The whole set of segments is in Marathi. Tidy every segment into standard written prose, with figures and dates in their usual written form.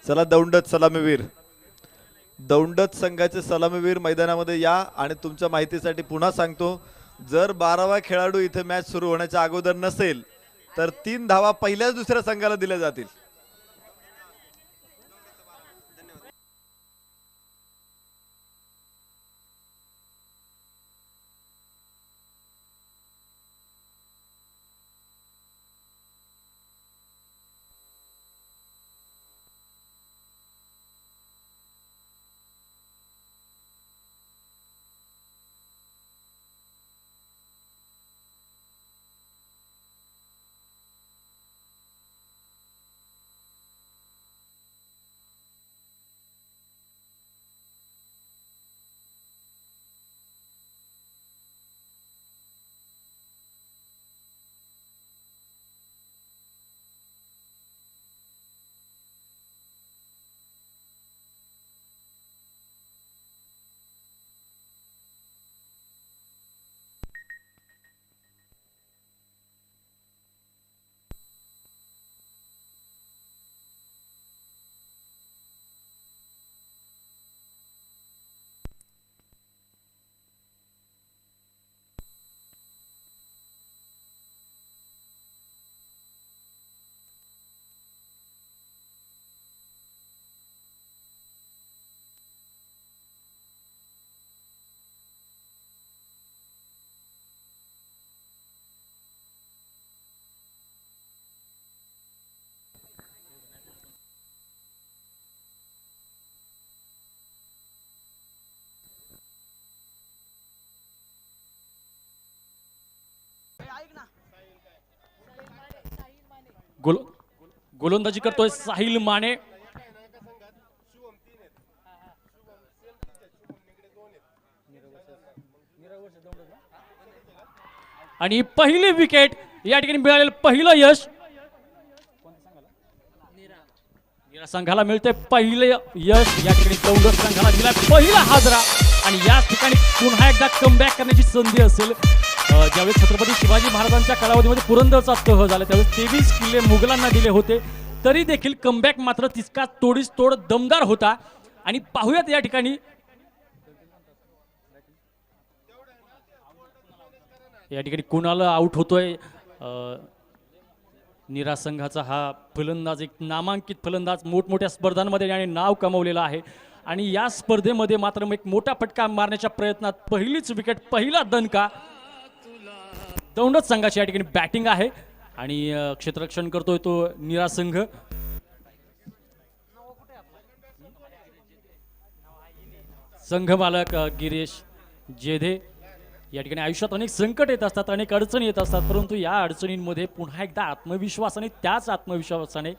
चला दौंडत सलामीवीर, दौंडत संघाचे सलामीवीर मैदानामध्ये या. आणि तुमच्या माहितीसाठी पुन्हा सांगतो, जर 12वा खेळाडू इथे मॅच सुरू होण्याच्या अगोदर नसेल तर 3 धावा पहिल्याच दुसऱ्या संघाला दिल्या जातील. गोलंदाजी करतोय साहिल माने. आणि पहिली विकेट या ठिकाणी मिळालेलं पहिलं यश नीरा संघाला मिळते. पहिलं यश या ठिकाणी दौंड संघाला दिला पहिला हादरा. आणि याच ठिकाणी पुन्हा एकदा कमबॅक करण्याची संधी असेल. ज्यावेळेस छत्रपती शिवाजी महाराजांच्या कालावधीमध्ये पुरंदरचा तह झाला त्यावेळेस 23 किल्ले मुघलांना दिले होते, तरी देखील कमबॅक मात्र तितका तोडीस तोड दमदार होता. आणि पाहूयात या ठिकाणी कुणाला आउट होतोय. नीरा संघाचा हा फलंदाज एक नामांकित फलंदाज, मोठमोठ्या स्पर्धांमध्ये याने नाव कमावलेलं आहे. आणि या स्पर्धेमध्ये मात्र एक मोठा फटका मारण्याच्या प्रयत्नात पहिलीच विकेट, पहिला दणका दौंडत संघाची या ठिकाणी बॅटिंग आहे. आणि क्षेत्ररक्षण करतोय तो नीरा संघ. संघ मालक गिरीश जेधे. या ठिकाणी आयुष्यात अनेक संकट येत असतात, अनेक अडचणी येत असतात, परंतु या अडचणींमध्ये पुन्हा एकदा आत्मविश्वासाने, त्याच आत्मविश्वासाने,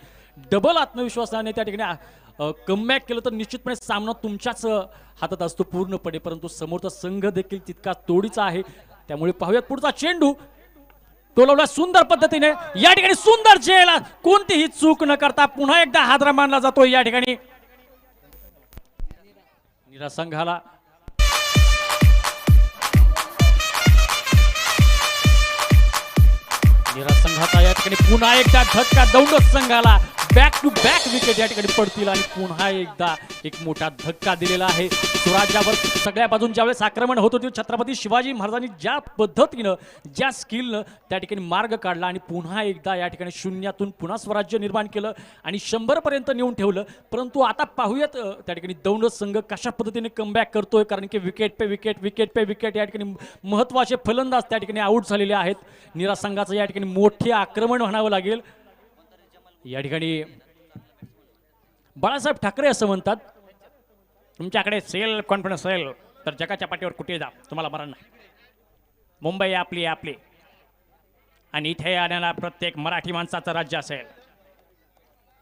डबल आत्मविश्वासाने त्या ठिकाणी कमबॅक केलं तर निश्चितपणे सामना तुमच्याच हातात असतो पूर्णपणे. परंतु समोरचा संघ देखील तितका तोडीचा आहे. त्यामुळे पाहूयात पुढचा चेंडू टोलवला सुंदर पद्धतीने. या ठिकाणी सुंदर झेल, कोणतीही चूक न करता पुन्हा एकदा हादरा मानला जातो या ठिकाणी नीरा संघाला. नीरा संघाचा या ठिकाणी पुन्हा एकदा धक्का दौंड संघाला. बॅक टू बॅक विकेट या ठिकाणी पडतील आणि पुन्हा एकदा एक मोठा धक्का दिलेला आहे. स्वराज्यावर सगळ्या बाजून ज्यावेळेस आक्रमण होत होते, छत्रपती शिवाजी महाराजांनी ज्या पद्धतीनं, ज्या स्किलनं त्या ठिकाणी मार्ग काढला आणि पुन्हा एकदा या ठिकाणी शून्यातून पुन्हा स्वराज्य निर्माण केलं आणि 100 पर्यंत नेऊन ठेवलं. परंतु आता पाहूयात त्या ठिकाणी दौंड संघ कशा पद्धतीने कमबॅक करतोय, कारण की विकेट पे विकेट या ठिकाणी महत्वाचे फलंदाज त्या ठिकाणी आउट झालेले आहेत. नीरा संघाचं या ठिकाणी मोठे आक्रमण म्हणावं लागेल. या ठिकाणी बाळासाहेब ठाकरे असं म्हणतात, तुमच्याकडे सेल कॉन्फिडन्स असेल तर जगाच्या पाठीवर कुठे जा, तुम्हाला मरण नाही. मुंबई आपली आपली आणि इथे आणायला प्रत्येक मराठी माणसाचं राज्य असेल.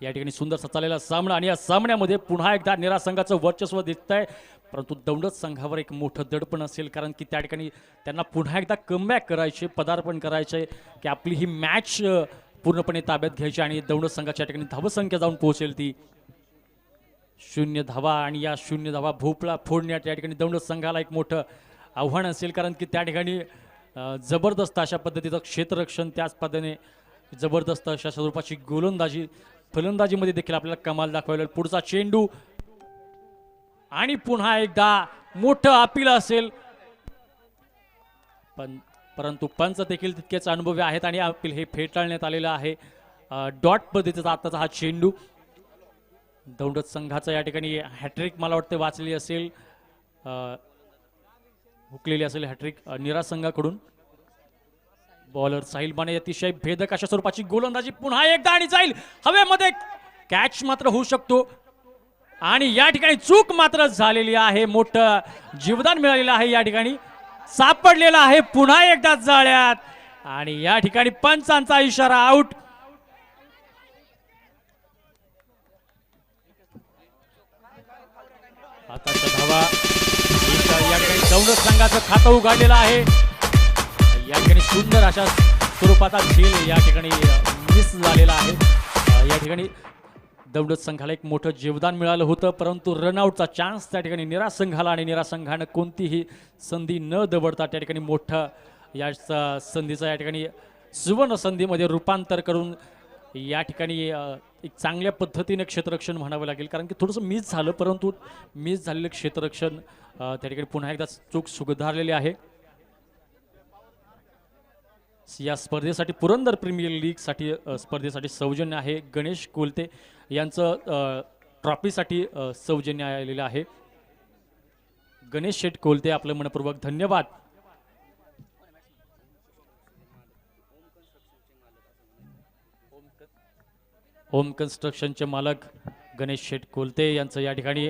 या ठिकाणी सुंदर चाललेला सामना आणि या सामन्यामध्ये पुन्हा एकदा नीरा संघाचं वर्चस्व दिसतंय. परंतु दौंडत संघावर एक मोठं दडपण असेल, कारण की त्या ठिकाणी त्यांना पुन्हा एकदा कमबॅक करायचे, पदार्पण करायचे, की आपली ही मॅच पूर्णपणे ताब्यात घ्यायची आणि दौंड संघाच्या ठिकाणी धावसंख्या जाऊन पोहोचेल ती 0 धावा. आणि या 0 धावा भोपळा फोडण्यात या ठिकाणी दौंड संघाला एक मोठं आव्हान असेल, कारण की त्या ठिकाणी जबरदस्त अशा पद्धतीचं क्षेत्ररक्षण, त्याच पद्धतीने जबरदस्त अशा स्वरूपाची गोलंदाजी फलंदाजीमध्ये देखील आपल्याला कमाल दाखवायला पुढचा चेंडू आणि पुन्हा एकदा मोठं अपील असेल परंतु पंच देखील तितकेच अनुभवी आहेत आणि अपील हे फेटाळण्यात आलेलं आहे. डॉट पद्धतीचा आताचा हा चेंडू दौंड संघाचा या ठिकाणी हॅट्रिक मला वाटतं वाचलेली असेल, हुकलेली असेल हॅट्रिक निरा संघाकडून. बॉलर साहिल माने अतिशय भेदक अशा स्वरूपाची गोलंदाजी पुन्हा एकदा आणि जाईल हवेमध्ये, कॅच मात्र होऊ शकतो आणि या ठिकाणी चूक मात्र झालेली आहे. मोठं जीवदान मिळालेलं आहे या ठिकाणी, सापडलेला आहे पुन्हा एकदा जाळ्यात आणि या ठिकाणी पंचांचा इशारा आउट. आताच्या धावा या ठिकाणी दौंड संघाचं खातं उघडलेलं आहे. या ठिकाणी सुंदर अशा स्वरूपाचा झेल या ठिकाणी मिस झालेला आहे. या ठिकाणी दौंड संघाला एक मोठं जीवदान मिळालं होतं परंतु रनआउटचा चान्स त्या ठिकाणी निरा संघाला आणि निरा संघानं कोणतीही संधी न दवडता त्या ठिकाणी मोठं या संधीचं या ठिकाणी सुवर्ण संधीमध्ये रूपांतर करून या ठिकाणी एक चांगल्या पद्धतीने क्षेत्ररक्षण म्हणावं लागेल, कारण की थोडंसं मिस झालं परंतु मिस झालेलं क्षेत्ररक्षण त्या ठिकाणी पुन्हा एकदा चूक सुधारलेली आहे. या स्पर्धेसाठी पुरंदर प्रीमियर लीगसाठी स्पर्धेसाठी सौजन्य आहे. गणेश कोलते यांचं ट्रॉफीसाठी सौजन्य आलेलं आहे. गणेश शेठ कोलते आपलं मनपूर्वक धन्यवाद. होम कन्स्ट्रक्शनचे मालक गणेश शेठ कोलते यांचं या ठिकाणी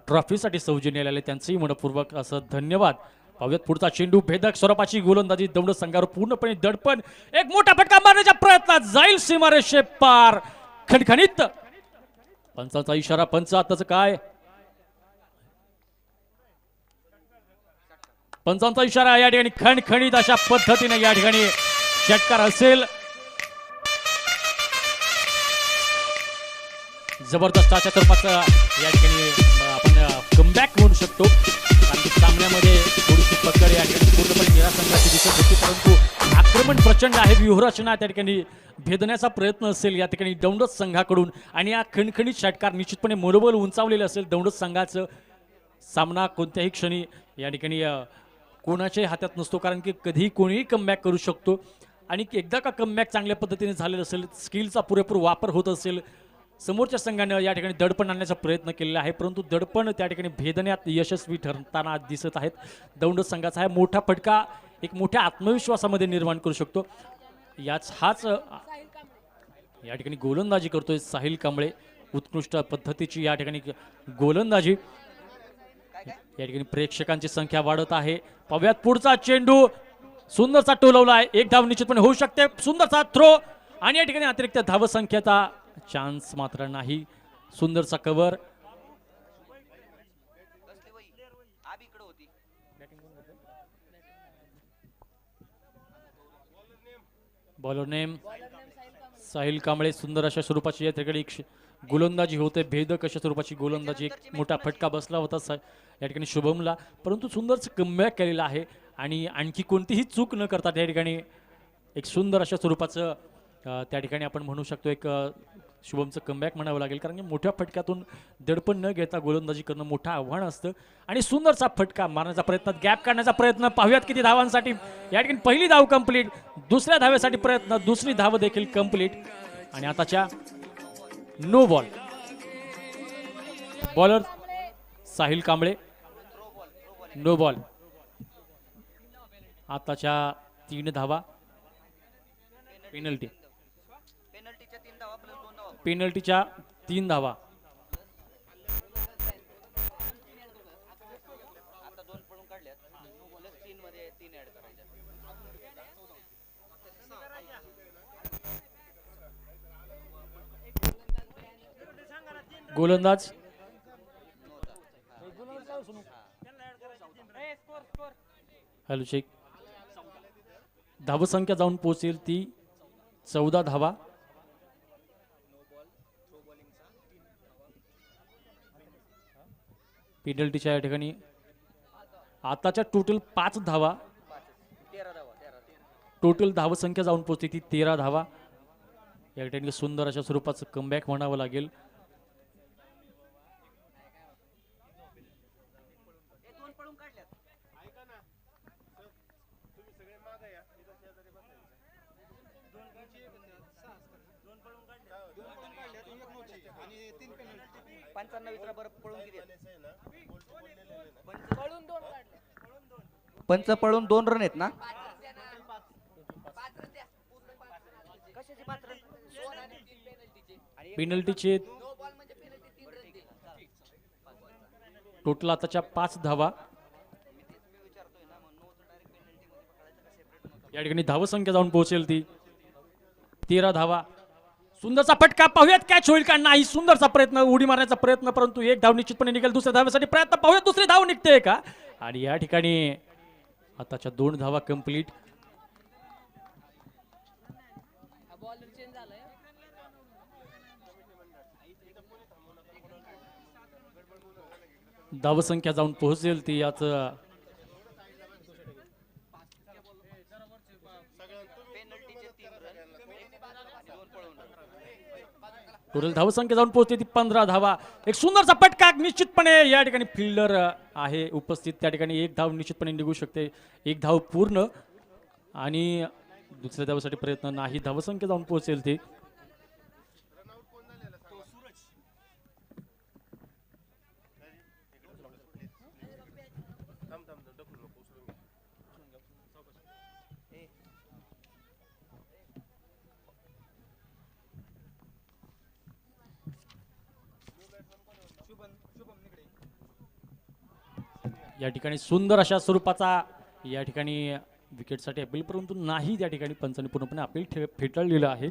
ट्रॉफीसाठी सौजन्य आलेले त्यांचंही मनपूर्वक असं धन्यवाद. पाहूयात पुढचा चेंडू, भेदक स्वरूपाची गोलंदाजी दौंड संघावर पूर्णपणे दडपण, एक मोठा फटका मारण्याच्या प्रयत्नात जाईल सीमारेषे पार, खणखणीत. पंचाचा इशारा, पंच आताच काय, पंचांचा इशारा या ठिकाणी खणखणीत अशा पद्धतीने या ठिकाणी षटकार असेल. जबरदस्त अशा स्वरूपाचं या ठिकाणी आपण कमबॅक म्हणू शकतो, कारण की सामन्यामध्ये थोडीशी पकड या ठिकाणी पूर्णपणे निरा संघाची दिसत होती परंतु आक्रमण प्रचंड आहे. व्यूहरचना त्या ठिकाणी भेदण्याचा प्रयत्न असेल या ठिकाणी दौंड संघाकडून आणि या खणखणीत षटकार निश्चितपणे मनोबल उंचावलेलं असेल दौंड संघाचं. सामना कोणत्याही क्षणी या ठिकाणी कोणाच्याही हातात नसतो, कारण की कधीही कोणीही कमबॅक करू शकतो आणि एकदा का कमबॅक चांगल्या पद्धतीने झालेलं असेल, स्किलचा पुरेपूर वापर होत असेल, समोरच्या संघानं या ठिकाणी दडपण आणण्याचा प्रयत्न केलेला आहे परंतु दडपण त्या ठिकाणी भेदण्यात यशस्वी ठरताना दिसत आहेत. दौंड संघाचा हा मोठा फटका एक मोठ्या आत्मविश्वासामध्ये निर्माण करू शकतो. हाच या ठिकाणी गोलंदाजी करतोय साहिल कांबळे, उत्कृष्ट पद्धतीची या ठिकाणी गोलंदाजी. या ठिकाणी प्रेक्षकांची संख्या वाढत आहे. पाहूयात पुढचा चेंडू, सुंदरचा टोलवला आहे, एक धाव निश्चितपणे होऊ शकते. सुंदरचा थ्रो आणि या ठिकाणी अतिरिक्त धावसंख्येचा चान्स मात्र नाही. सुंदरचा cover, bowler name Sahil Kamble. Sundar अशा स्वरूपाची या ठिकाणी गोलंदाजी होते, भेदक अशा स्वरूपाची गोलंदाजी. एक मोठा फटका बसला होता या ठिकाणी शुभमला परंतु सुंदरचं कमबॅक केलेलं आहे आणि आणखी कोणतीही चूक न करता त्या ठिकाणी एक सुंदर अशा स्वरूपाचं त्या ठिकाणी आपण म्हणू शकतो एक शुभमचं कमबॅक म्हणावं लागेल, कारण की मोठ्या फटक्यातून दडपण न घेता गोलंदाजी करणं मोठं आव्हान असतं आणि सुंदरचा फटका मारण्याचा प्रयत्न, गॅप काढण्याचा प्रयत्न. पाहूयात किती धावांसाठी या ठिकाणी पहिली धाव कंप्लीट, दुसऱ्या धावेसाठी प्रयत्न, दुसरी धाव देखील कंप्लीट आणि आताच्या no ball. Bowler Sahil Kamble, no ball. आताच्या 3 धावा, पेनल्टी, पेनल्टीच्या 3 धावा. गोलंदाज हॅलो शेख. धावसंख्या जाऊन पोहोचेल ती 14 धावा. पेनल्टीच्या या ठिकाणी आताच्या टोटल 5 धावा, टोटल धावसंख्या जाऊन पोहोचते ती 13 धावा. या ठिकाणी सुंदर अशा स्वरूपाचं कमबॅक म्हणावं लागेल. पंच पळून 2 रन आहेत ना. पेनल्टीचे टोटल आताच्या 5 धावा. या ठिकाणी धावसंख्या जाऊन पोहोचेल ती 13 धावा. सुंदरचा फटका, पाहूयात कॅच होईल का नाही. सुंदरचा प्रयत्न, उडी मारण्याचा प्रयत्न, परंतु एक धाव निश्चितपणे निघेल. दुसऱ्या धावेसाठी प्रयत्न, पाहूयात दुसरी धाव निघते का. आणि या ठिकाणी आताच्या 2 धावा कंप्लीट. धावसंख्या जाऊन पोहोचेल ती याच टोटल धावसंख्या जाऊन पोहोचते ती 15 धावा. एक सुंदरचा फटका, निश्चितपणे या ठिकाणी फिल्डर आहे उपस्थित. त्या ठिकाणी एक धाव निश्चितपणे निघू शकते. एक धाव पूर्ण आणि दुसऱ्या धावासाठी प्रयत्न नाही. धावसंख्या जाऊन पोहोचेल ती. या ठिकाणी सुंदर अशा स्वरूपाचा या ठिकाणी विकेटसाठी अपील, परंतु नाही. त्या ठिकाणी पंचांनी पूर्णपणे अपील फेटाळलेलं आहे.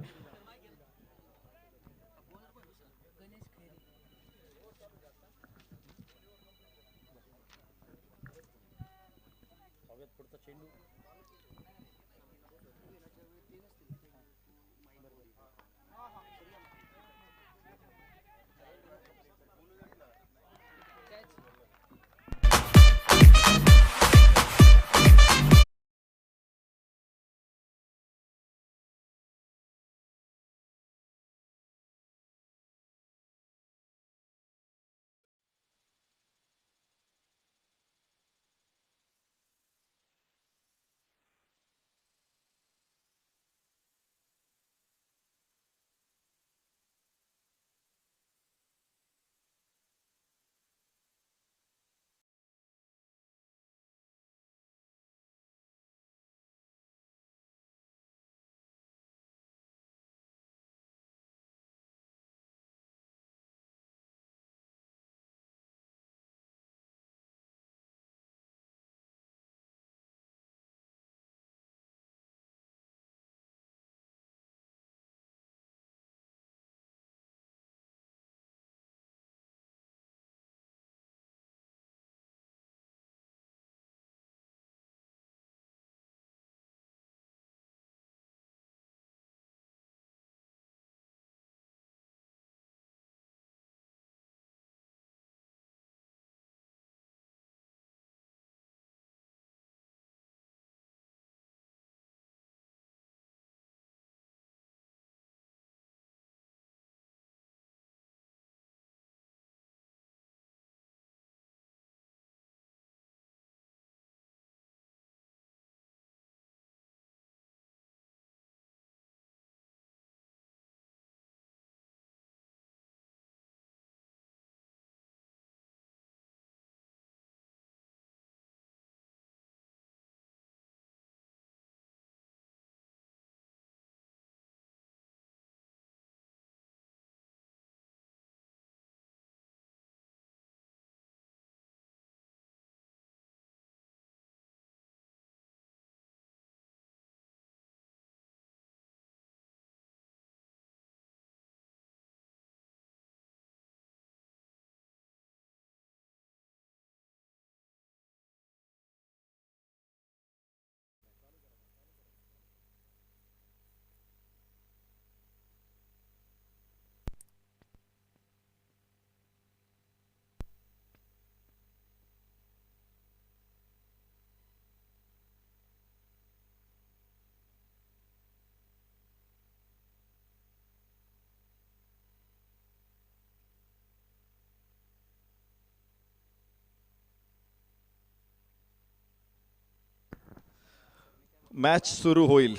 मॅच सुरू होईल.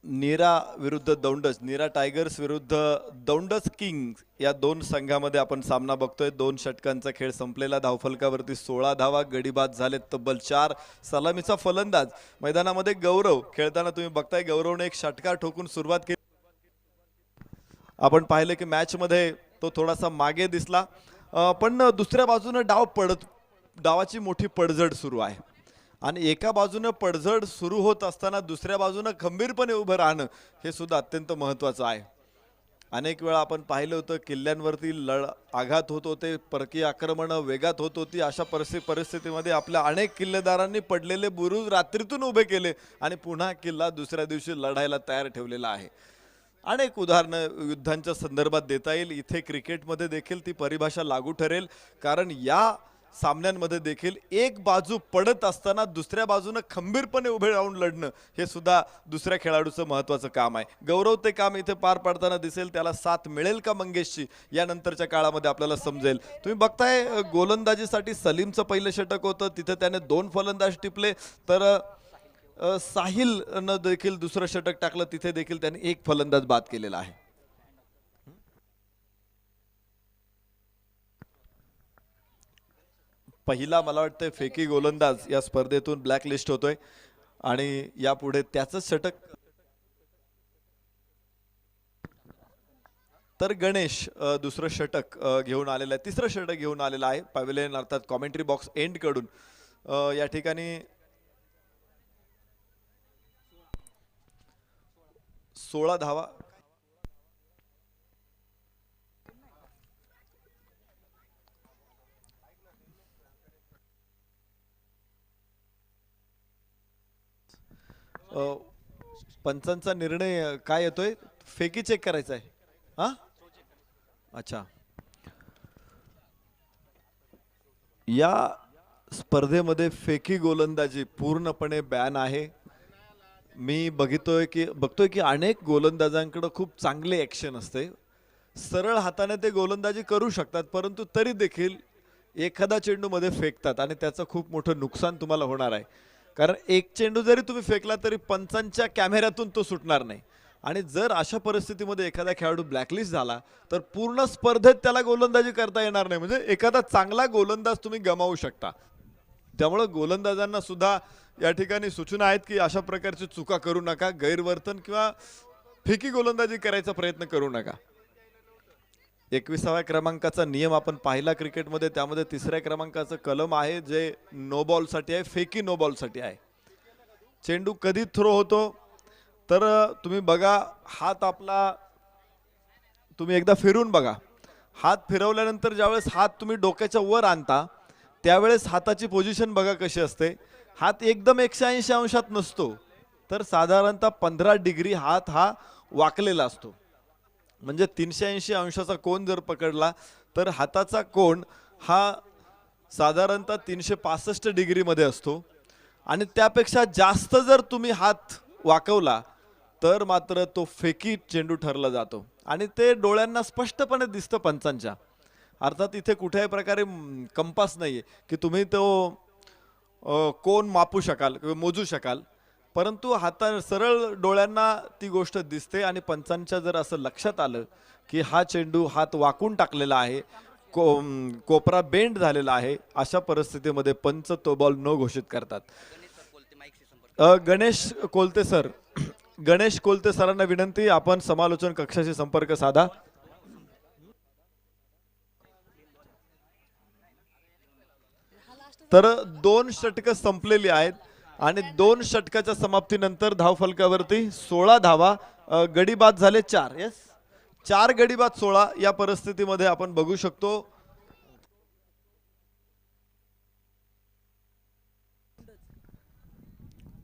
नीरा विरुद्ध दौंडच, नीरा टायगर्स विरुद्ध दौंडच किंग्स या दोन संघामध्ये आपण सामना बघतोय. 2 षटकांचा खेळ संपलेला. धावफलकावरती 16 धावा, गडी बाद झालेत तब्बल 4. सलामीचा फलंदाज मैदानामध्ये गौरव खेळताना तुम्ही बघताय. गौरवने एक षटकार ठोकून सुरुवात केली. आपण पाहिले की मॅच मध्ये तो थोडासा मागे दिसला, पण दुसऱ्या बाजूने डावाची मोठी पडझड सुरू आहे आणि एका बाजूने पडझड सुरू होत असताना दुसऱ्या बाजूने खंबीरपणे उभं राहणं हे सुद्धा अत्यंत महत्त्वाचं आहे. अनेक वेळा आपण पाहिलं होतं किल्ल्यांवरती आघात होत होते, परकीय आक्रमण वेगात होत होती. अशा परिस्थितीमध्ये आपल्या अनेक किल्लेदारांनी पडलेले बुरुज रात्रीतून उभे केले आणि पुन्हा किल्ला दुसऱ्या दिवशी लढायला तयार ठेवलेला आहे. अनेक उदाहरणं युद्धांच्या संदर्भात देता येईल. इथे क्रिकेटमध्ये देखील ती परिभाषा लागू ठरेल, कारण या सामन्यांमध्ये देखील एक बाजू पडत असताना दुसऱ्या बाजूने खंबीरपणे उभे राहून लढणं हे सुद्धा दुसऱ्या खेळाडूचं महत्त्वाचं काम आहे. गौरव ते काम इथे पार पाडताना दिसेल. त्याला साथ मिळेल का मंगेशची यानंतरच्या काळामध्ये आपल्याला समजेल. तुम्ही बघताय गोलंदाजीसाठी सलीमचं पहिलं षटक होतं, तिथे त्याने 2 फलंदाज टिपले, तर साहिलनं देखील दुसरं षटक टाकलं, तिथे देखील त्याने 1 फलंदाज बाद केलेला आहे. पहिला मला वाटतं फेकी गोलंदाज या स्पर्धेतून ब्लॅक लिस्ट होतोय आणि यापुढे त्याचंच षटक. तर गणेश दुसरं षटक घेऊन आलेलं आहे, तिसरं षटक घेऊन आलेलं आहे पॅव्हिलियन अर्थात कॉमेंट्री बॉक्स एंड कडून. या ठिकाणी 16 धावा. पंचांचा निर्णय काय येतोय? फेकी चेक करायचा आहे. हा, अच्छा. या स्पर्धेमध्ये फेकी गोलंदाजी पूर्णपणे बॅन आहे. मी बघतोय की अनेक गोलंदाजांकडे खूप चांगले ॲक्शन असते. सरळ हाताने ते गोलंदाजी करू शकतात, परंतु तरी देखील एखादा चेंडू मध्ये फेकतात आणि त्याचं खूप मोठं नुकसान तुम्हाला होणार आहे. कारण एक चेंडू जरी तुम्ही फेकला तरी पंचांच्या कॅमेऱ्यातून तो सुटणार नाही. आणि जर अशा परिस्थितीमध्ये एखादा खेळाडू ब्लॅकलिस्ट झाला तर पूर्ण स्पर्धेत त्याला गोलंदाजी करता येणार नाही. म्हणजे एखादा चांगला गोलंदाज तुम्ही गमावू शकता. त्यामुळे गोलंदाजांना सुद्धा या ठिकाणी सूचना आहेत की अशा प्रकारची चुका करू नका, गैरवर्तन किंवा फेकी गोलंदाजी करायचा प्रयत्न करू नका. 21व्या क्रमांकाचा नियम आपण पाहिला क्रिकेटमध्ये, त्यामध्ये 3ऱ्या क्रमांकाचं कलम आहे जे नो बॉलसाठी आहे, फेकी नो बॉलसाठी आहे. चेंडू कधी थ्रो होतो तर तुम्ही बघा, हात आपला तुम्ही एकदा फिरून बघा. हात फिरवल्यानंतर ज्यावेळेस हात तुम्ही डोक्याच्या वर आणता त्यावेळेस हाताची पोझिशन बघा कशी असते. हात एकदम 180 अंशात नसतो, तर साधारणतः 15 डिग्री हात हा वाकलेला असतो. म्हणजे 380 अंशाचा कोन जर पकडला तर हाताचा कोन हा साधारणतः 365 डिग्रीमध्ये असतो. आणि त्यापेक्षा जास्त जर तुम्ही हात वाकवला तर मात्र तो फेकी चेंडू ठरला जातो आणि ते डोळ्यांना स्पष्टपणे दिसतं पंचांच्या. अर्थात इथे कुठल्याही प्रकारे कंपास नाहीये की तुम्ही तो कोन मापू शकाल किंवा मोजू शकाल, परंतु सरळ डोळ्यांना ती गोष्ट दिसते. आणि पंचांच्या जर असं लक्षात आलं की हा चेंडू हात वाकून टाकलेला आहे, कोपरा बेंड झालेला आहे, अशा परिस्थितीमध्ये पंच तो बॉल न घोषित करतात. गणेश कोलते सरांना विनंती, आपण समालोचन कक्षाशी संपर्क साधा. तर 2 षटकं संपलेली आहेत आणि 2 षटकाच्या समाप्तीनंतर धावफलकावरती 16 धावा, गडी बाद झाले 4. येस, 4 गडी बाद 16. या परिस्थितीमध्ये आपण बघू शकतो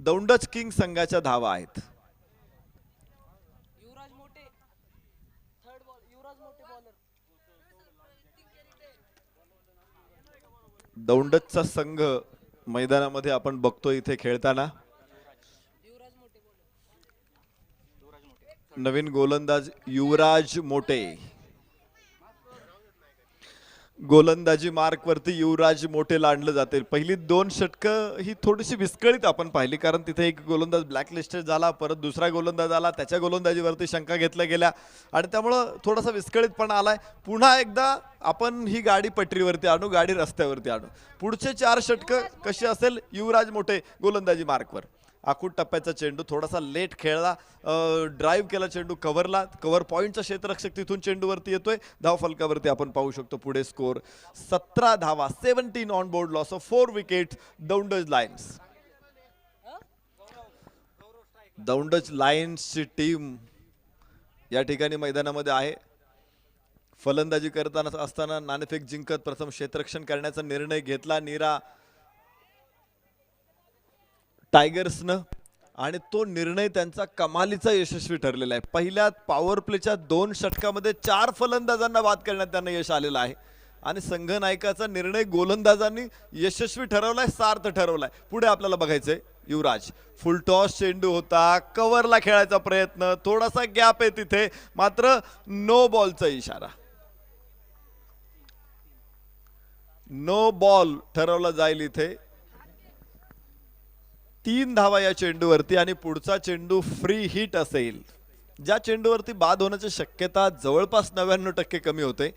दौंडच किंग संघाच्या धावा आहेत. दौंडचा संघ मैदानामध्ये आपण बघतो इथे खेळताना. नवीन गोलंदाज युवराज मोटे. गोलंदाजी मार्क वरती युवराज मोठेला आणलं जाते. पहिली 2 षटकं ही थोडीशी विस्कळीत आपण पाहिली, कारण तिथे एक गोलंदाज ब्लॅकलिस्टेड झाला, परत दुसरा गोलंदाज आला, त्याच्या गोलंदाजीवरती शंका घेतल्या गेल्या आणि त्यामुळं थोडासा विस्कळीतपणा आलाय. पुन्हा एकदा आपण ही गाडी पटरीवरती आणू, गाडी रस्त्यावरती आणू. पुढचे 4 षटकं कशी असेल? युवराज मोठे गोलंदाजी मार्कवर. आखूड टप्प्याचा चेंडू थोडासा लेट खेळला, ड्राईव्ह केला चेंडू कव्हरला, कव्हर पॉईंटचा क्षेत्ररक्षक तिथून चेंडूवरती येतोय. धाव फलकावरती आपण पाहू शकतो पुढे स्कोर 17 धावा, 17 on board, loss of 4 wicket. दौंडज लायन्स, दौंडज लायन्सची टीम या ठिकाणी मैदानामध्ये आहे. फलंदाजी करताना असताना नाणेफेक जिंकत प्रथम क्षेत्ररक्षण करण्याचा निर्णय घेतला नीरा टायगर्सनं आणि तो निर्णय त्यांचा कमालीचा यशस्वी ठरलेला आहे. पहिल्या पॉवर प्लेच्या 2 षटकामध्ये 4 फलंदाजांना बाद करण्यात त्यांना यश आलेलं आहे आणि संघनायकाचा निर्णय गोलंदाजांनी यशस्वी ठरवलाय, सार्थ ठरवलाय. पुढे आपल्याला बघायचंय युवराज. फुल टॉस चेंडू होता, कव्हरला खेळायचा प्रयत्न, थोडासा गॅप आहे तिथे, मात्र नो बॉलचा इशारा. नो बॉल ठरवला जाईल इथे. 3 धावा या चेंडूवरती आणि पुढचा चेंडू फ्री हिट असेल. ज्या चेंडूवरती बाद होण्याची शक्यता जवळपास 99% कमी होते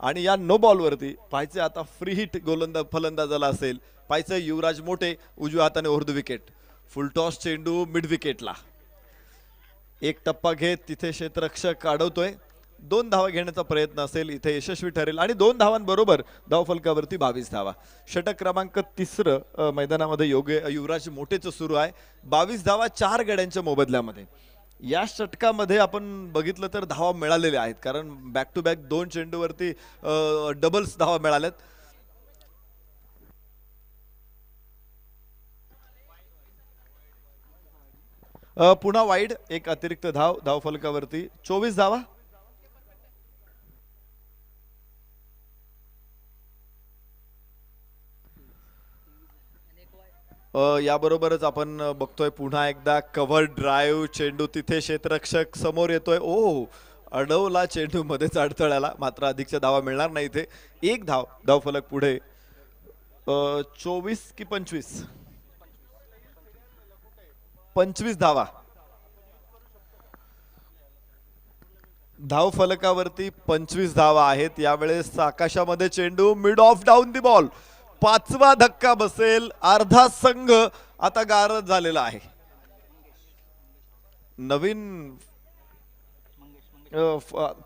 आणि या नो बॉलवरती पाहायचे आता फ्री हिट फलंदाजाला असेल. पाहायचं युवराज मोठे उजव्या हाताने over the wicket. Full toss चेंडू मिड विकेटला. एक टप्पा घेत तिथे क्षेत्ररक्षक अडवतोय. 2 धावा घेण्याचा प्रयत्न असेल, इथे यशस्वी ठरेल आणि 2 धावांबरोबर धावफलकावरती 22 धावा. षटक क्रमांक 3 मैदानामध्ये युवराज मोठेच सुरू आहे. 22 धावा 4 गड्यांच्या मोबदल्यामध्ये. या षटकामध्ये आपण बघितलं तर धावा मिळालेल्या आहेत, कारण बॅक टू बॅक 2 चेंडूवरती डबल्स धावा मिळाल्यात. पुन्हा वाईड, एक अतिरिक्त धावफलकावरती 24 धावा. याबरोबरच आपण बघतोय पुन्हा एकदा कव्हर ड्राईव्ह चेंडू, तिथे क्षेत्ररक्षक समोर येतोय. अडवला चेंडू मध्येच अडथळ्याला, मात्र अधिकच्या धावा मिळणार नाही इथे. 1 धावफलक पुढे. 24 की 25? 25 धावा. धावफलकावरती 25 धावा आहेत. यावेळेस आकाशामध्ये चेंडू, mid off down the ball. 5वा धक्का बसेल. अर्धा संघ आता गारद झालेला आहे. नवीन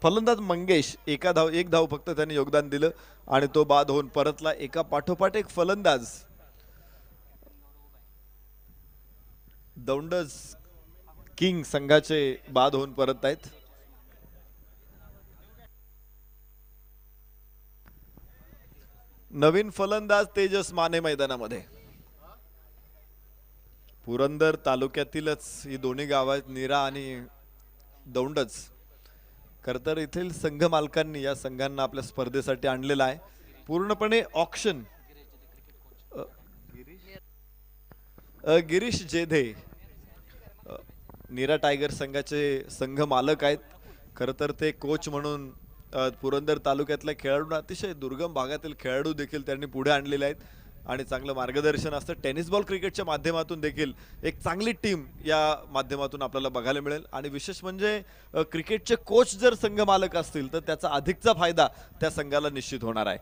फलंदाज मंगेश, एक धाव फक्त त्यांनी योगदान दिलं आणि तो बाद होऊन परतला. एका पाठोपाठ एक फलंदाज दौंडज किंग संघाचे बाद होऊन परत आहेत. नवीन फलंदाज तेजस माने मैदानामध्ये. पुरंदर तालुक्यातीलच ही दोन्ही गाव आहेत, नीरा आणि दौंडज. खरं तर येथील संघ मालकांनी या संघांना आपल्या स्पर्धेसाठी आणलेला आहे. पूर्णपणे ऑक्शन. गिरीश जेधे नीरा टायगर संघाचे संघ मालक आहेत. खरं तर ते कोच म्हणून पुरंदर तालुक्यातल्या खेळाडूंना, अतिशय दुर्गम भागातील खेळाडू देखील त्यांनी पुढे आणलेले आहेत आणि चांगलं मार्गदर्शन असतं. टेनिस बॉल क्रिकेटच्या माध्यमातून देखील एक चांगली टीम या माध्यमातून आपल्याला बघायला मिळेल. आणि विशेष म्हणजे क्रिकेटचे कोच जर संघ मालक असतील तर त्याचा अधिकचा फायदा त्या संघाला निश्चित होणार आहे.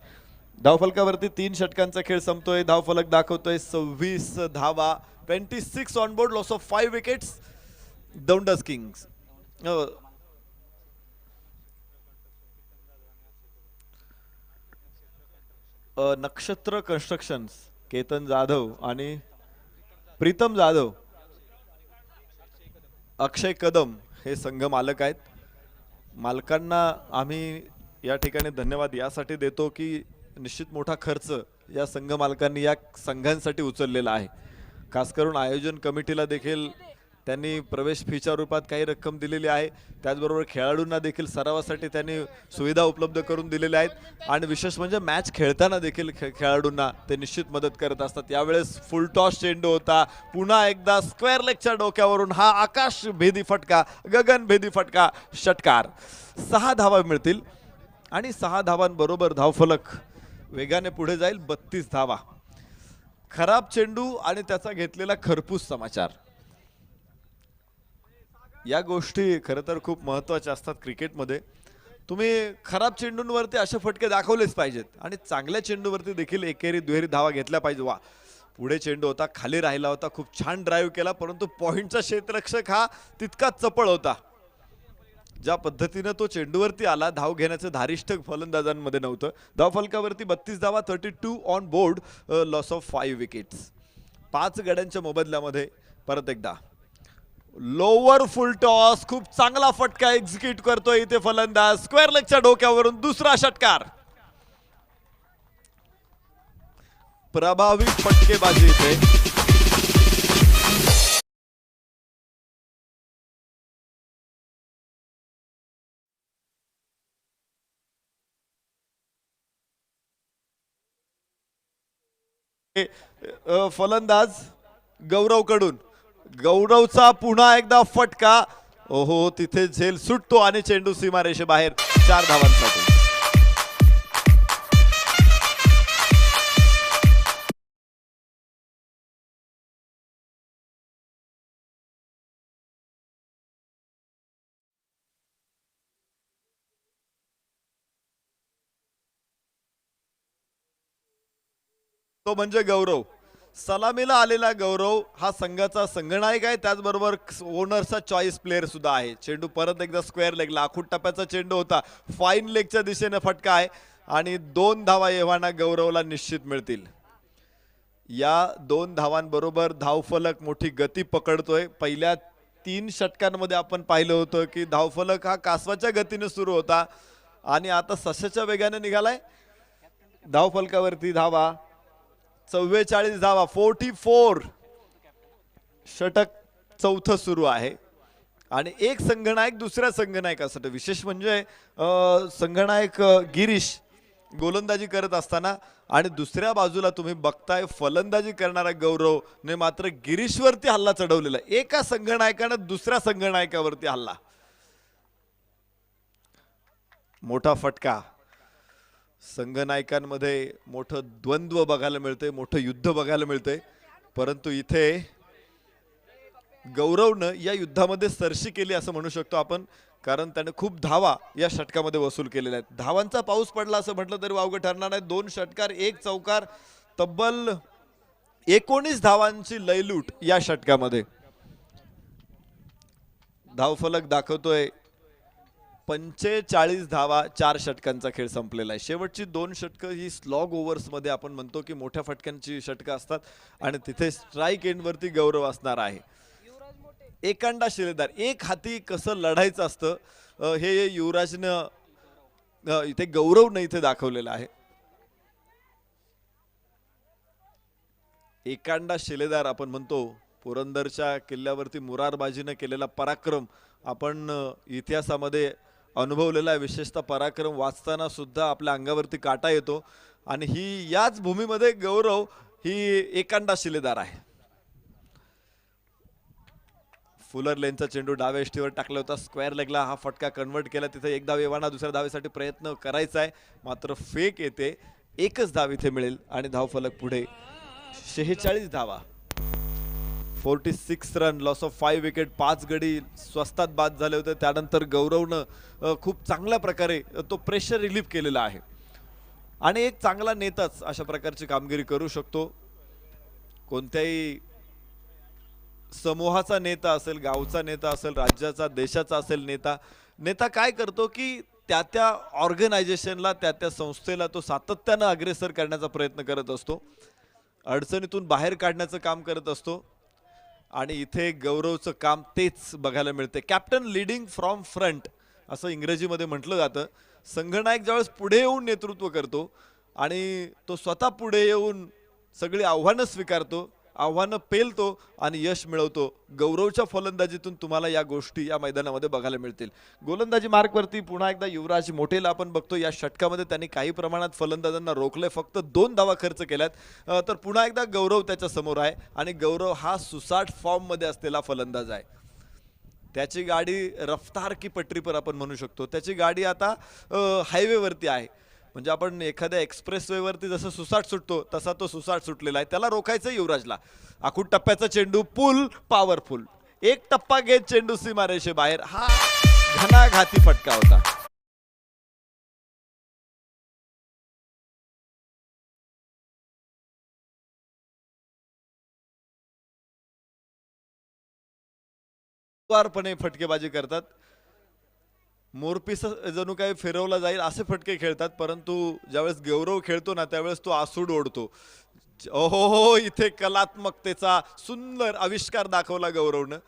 धावफलकावरती 3 षटकांचा खेळ संपतोय. धावफलक दाखवतोय 26 धावा, 26 on board, loss of 5 wickets. दौंडज किंग्स. नक्षत्र कन्स्ट्रक्शन्स, केतन जाधव आणि प्रीतम जाधव, अक्षय कदम हे संघ मालक आहेत. मालकांना आम्ही या ठिकाणी धन्यवाद यासाठी देतो की निश्चित मोठा खर्च या संघ मालकांनी या संघांसाठी उचललेला आहे. खास करून आयोजन कमिटीला देखील त्यांनी प्रवेश फीच्या रूपात काही रक्कम दिलेली आहे. त्याचबरोबर खेळाडूंना देखील सरावासाठी त्यांनी सुविधा उपलब्ध करून दिलेल्या आहेत आणि विशेष म्हणजे मॅच खेळताना देखील खेळाडूंना ते निश्चित मदत करत असतात. यावेळेस फुल टॉस चेंडू होता. पुन्हा एकदा स्क्वेअर लेगच्या डोक्यावरून हा आकाश भेदी फटका, गगन भेदी फटका, षटकार. 6 धावा मिळतील आणि 6 धावांबरोबर धावफलक वेगाने पुढे जाईल. 32 धावा. खराब चेंडू आणि त्याचा घेतलेला खरपूस समाचार, या गोष्टी खरं तर खूप महत्त्वाच्या असतात क्रिकेटमध्ये. तुम्ही खराब चेंडूंवरती असे फटके दाखवलेच पाहिजेत आणि चांगल्या चेंडूवरती देखील एकेरी दुहेरी धावा घेतल्या पाहिजे. वा, पुढे चेंडू होता, खाली राहिला होता, खूप छान ड्राईव्ह केला, परंतु पॉइंटचा क्षेत्ररक्षक हा तितकाच चपळ होता. ज्या पद्धतीने तो चेंडूवरती आला, धाव घेण्याचं धारिष्ठ फलंदाजांमध्ये नव्हतं. धावफलकावरती 32 धावा, 32 on board, loss of 5 wickets. 5 गड्यांच्या मोबदल्यामध्ये परत एकदा लोअर फुल टॉस, खूप चांगला फटका एक्झिक्यूट करतोय इथे फलंदाज. स्क्वेअर लेगच्या डोक्यावरून दुसरा षटकार. प्रभावी फटकेबाजी इथे. फलंदाज गौरव कडून, गौरवचा पुन्हा एकदा फटका. ओहो, तिथे झेल सुटतो आणि चेंडू सीमारेषेबाहेर. 4 धावांसाठी. तो म्हणजे गौरव. सलामीला आलेला गौरव हा संघाचा संघनायक आहे, त्याचबरोबर ओनरचा चॉईस प्लेअर सुद्धा आहे. चेंडू परत एकदा स्क्वेअर लेगला, आखूड टप्प्याचा चेंडू होता, फाईन लेगच्या दिशेने फटका आहे आणि 2 धावा एव्हाना गौरवला निश्चित मिळतील. या 2 धावांबरोबर धावफलक मोठी गती पकडतोय. पहिल्या 3 षटकांमध्ये आपण पाहिलं होतं की धावफलक हा कासवाच्या गतीने सुरू होता आणि आता सशाच्या वेगाने निघालाय. धावफलकावरती धावा 44 धावा, 44. षटक चौथं सुरू आहे आणि एक संघनायक दुसऱ्या संघनायकासाठी. विशेष म्हणजे संघनायक गिरीश गोलंदाजी करत असताना आणि दुसऱ्या बाजूला तुम्ही बघताय फलंदाजी करणारा गौरव ने मात्र गिरीशवरती हल्ला चढवलेला. एका संघनायकानं दुसऱ्या संघनायकावरती हल्ला. मोठा फटका. संघनायकांमध्ये मोठं द्वंद्व बघायला मिळते, मोठं युद्ध बघायला मिळते, परंतु इथे गौरवनं या युद्धामध्ये सरशी केली असं म्हणू शकतो आपण, कारण त्याने खूप धावा या षटकामध्ये वसूल केलेल्या आहेत. धावांचा पाऊस पडला असं म्हटलं तरी वावगं ठरणार नाही. 2 षटकार, 1 चौकार, तब्बल 19 धावांची लयलूट या षटकामध्ये. धावफलक दाखवतोय 45 धावा. 4 षटकांचा खेळ संपलेला आहे. शेवटची 2 षटकं ही स्लॉग ओव्हर्स मध्ये आपण म्हणतो की मोठ्या फटक्यांची षटकं असतात आणि तिथे स्ट्राईक एंडवरती गौरव असणार आहे. एकांडा शिलेदार, एक हाती कसं लढायचं असतं हे युवराजनं इथे गौरवनं इथे दाखवलेलं आहे. एकांडा शिलेदार आपण म्हणतो. पुरंदरच्या किल्ल्यावरती मुरारबाजीनं केलेला पराक्रम आपण इतिहासामध्ये अनुभवलेला आहे. विशेषतः पराक्रम वाचताना सुद्धा आपल्या अंगावरती काटा येतो आणि ही याच भूमीमध्ये गौरव ही एकांडा शिलेदार आहे. फुलर लेनचा चेंडू डाव्या यष्टीवर टाकला होता, स्क्वेअर लेगला हा फटका कन्वर्ट केला. तिथे एक धाव एव्हाना दुसऱ्या धावेसाठी प्रयत्न करायचा आहे, मात्र फेक येते. 1च धाव इथे मिळेल आणि धावफलक पुढे 46 धावा. 46 रन, लॉस ऑफ 5 विकेट. 5 गडी स्वस्तात बाद झाले होते. त्यानंतर गौरवनं खूप चांगल्या प्रकारे तो प्रेशर रिलीफ केलेला आहे आणि एक चांगला नेताच अशा प्रकारची कामगिरी करू शकतो. कोणत्याही समूहाचा नेता असेल, गावचा नेता असेल, राज्याचा देशाचा असेल नेता, नेता काय करतो की त्या ऑर्गनायझेशनला, त्या संस्थेला तो सातत्यानं अग्रेसर करण्याचा प्रयत्न करत असतो, अडचणीतून बाहेर काढण्याचं काम करत असतो आणि इथे गौरवचं काम तेच बघायला मिळते. कॅप्टन लीडिंग फ्रॉम फ्रंट असं इंग्रजीमध्ये म्हटलं जातं. संघनायक ज्यावेळेस पुढे येऊन नेतृत्व करतो आणि तो स्वतः पुढे येऊन सगळी आव्हानं स्वीकारतो, आव्हानं पेलतो आणि यश मिळवतो. गौरवच्या फलंदाजीतून तुम्हाला या गोष्टी या मैदानामध्ये बघायला मिळतील. गोलंदाजी मार्कवरती पुन्हा एकदा युवराज मोठेला आपण बघतो. या षटकामध्ये त्यांनी काही प्रमाणात फलंदाजांना रोखले, फक्त 2 धावा खर्च केल्यात. तर पुन्हा एकदा गौरव त्याच्या समोर आहे आणि गौरव हा सुसाट फॉर्म मध्ये असलेला फलंदाज आहे. त्याची गाडी रफ्तार की पटरी पर आपण म्हणू शकतो. त्याची गाडी आता हायवेवरती आहे. म्हणजे आपण एखाद्या एक्सप्रेसवेवरती जसं सुसाट सुटतो तसा तो सुसाट सुटलेला आहे. त्याला रोखायचं युवराजला. आखूड टप्प्याचा चेंडू पुल पॉवरफुल. एक टप्पा घेत चेंडू सीमारेषे बाहेर. हा घणाघाती फटका होता. वारपणे फटकेबाजी करतात. मोरपीस जणू काही फिरवला जाईल असे फटके खेळतात, परंतु ज्यावेळेस गौरव खेळतो ना त्यावेळेस तो आसूड ओढतो. हो, इथे कलात्मकतेचा सुंदर आविष्कार दाखवला गौरवनं.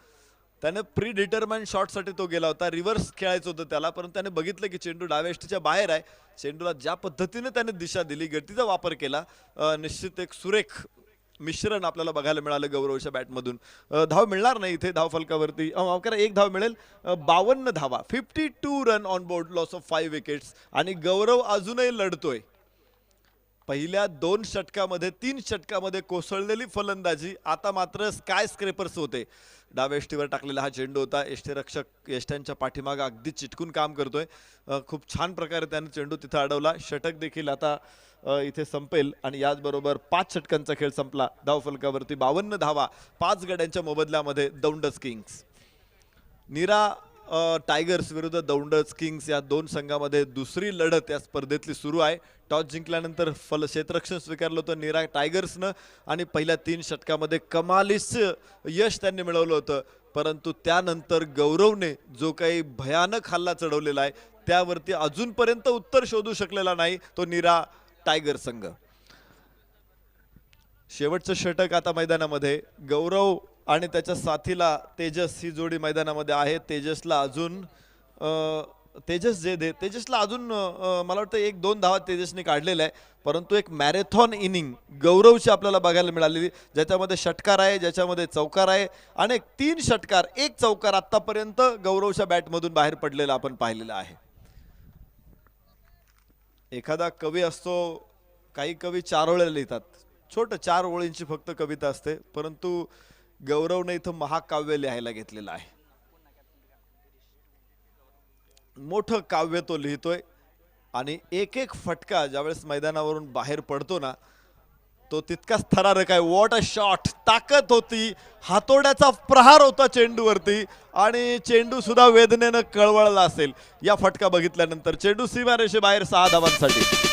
त्याने प्री डिटरमाइंड शॉटसाठी तो गेला होता. रिव्हर्स खेळायचं होतं त्याला, परंतु त्याने बघितलं की चेंडू डाव्या यष्टीच्या बाहेर आहे. चेंडूला ज्या पद्धतीने त्याने दिशा दिली, गतीचा वापर केला, निश्चित एक सुरेख मिश्रण आपल्याला बघायला मिळालं गौरवच्या बॅटमधून. धाव मिळणार नाही इथे धाव फलकावरती. एक धाव मिळेल. 52 धावा, 52 run on board, loss of 5 wickets. आणि गौरव अजूनही लढतोय. पहिल्या 2 षटकामध्ये 3 षटकामध्ये कोसळलेली फलंदाजी आता मात्र स्काय स्क्रेपर्स होते. डाव्या यष्टीवर टाकलेला हा चेंडू होता. यष्टीरक्षक यष्ट्यांच्या पाठीमागे अगदी चिटकून काम करतोय. खूप छान प्रकारे त्याने चेंडू तिथे अडवला. षटक देखील आता इथे संपेल आणि याचबरोबर 5 षटकांचा खेळ संपला. धाव फलकावरती 52 धावा 5 गड्यांच्या मोबदल्यामध्ये दौंडच किंग्स. नीरा टायगर्स विरुद्ध दौंडच किंग्स या 2 संघामध्ये दुसरी लढत या स्पर्धेतली सुरू आहे. टॉस जिंकल्यानंतर क्षेत्ररक्षण स्वीकारलं होतं नीरा टायगर्सनं आणि पहिल्या 3 षटकामध्ये कमालीचं यश त्यांनी मिळवलं होतं. परंतु त्यानंतर गौरवने जो काही भयानक हल्ला चढवलेला आहे त्यावरती अजूनपर्यंत उत्तर शोधू शकलेला नाही तो नीरा टायगर संघ. शेवटचं षटक आता मैदानामध्ये. गौरव आणि त्याच्या साथीला तेजस ही जोडी मैदानामध्ये आहे. तेजसला अजून तेजसला अजून मला वाटतं 1-2 धावा तेजसने काढलेल्या आहे. परंतु एक मॅरेथॉन इनिंग गौरवची आपल्याला बघायला मिळालेली, ज्याच्यामध्ये षटकार आहे, ज्याच्यामध्ये चौकार आहे आणि 3 षटकार 1 चौकार आतापर्यंत गौरवच्या बॅटमधून बाहेर पडलेला आपण पाहिलेला आहे. एखादा कवी असतो, काही कवी 4 ओळ्या लिहितात, छोटं 4 ओळींची फक्त कविता असते, परंतु गौरवने इथं महाकाव्य लिहायला घेतलेलं आहे. मोठं काव्य तो लिहितोय आणि एक एक फटका ज्यावेळेस मैदानावरून बाहेर पडतो ना तो तितकाच थरारक आहे. What a shot. ताकद होती, हातोड्याचा प्रहार होता चेंडूवरती आणि चेंडू सुद्धा वेदनेनं कळवळला असेल या फटका बघितल्यानंतर. चेंडू सीमारेषे बाहेर 6 धावांसाठी.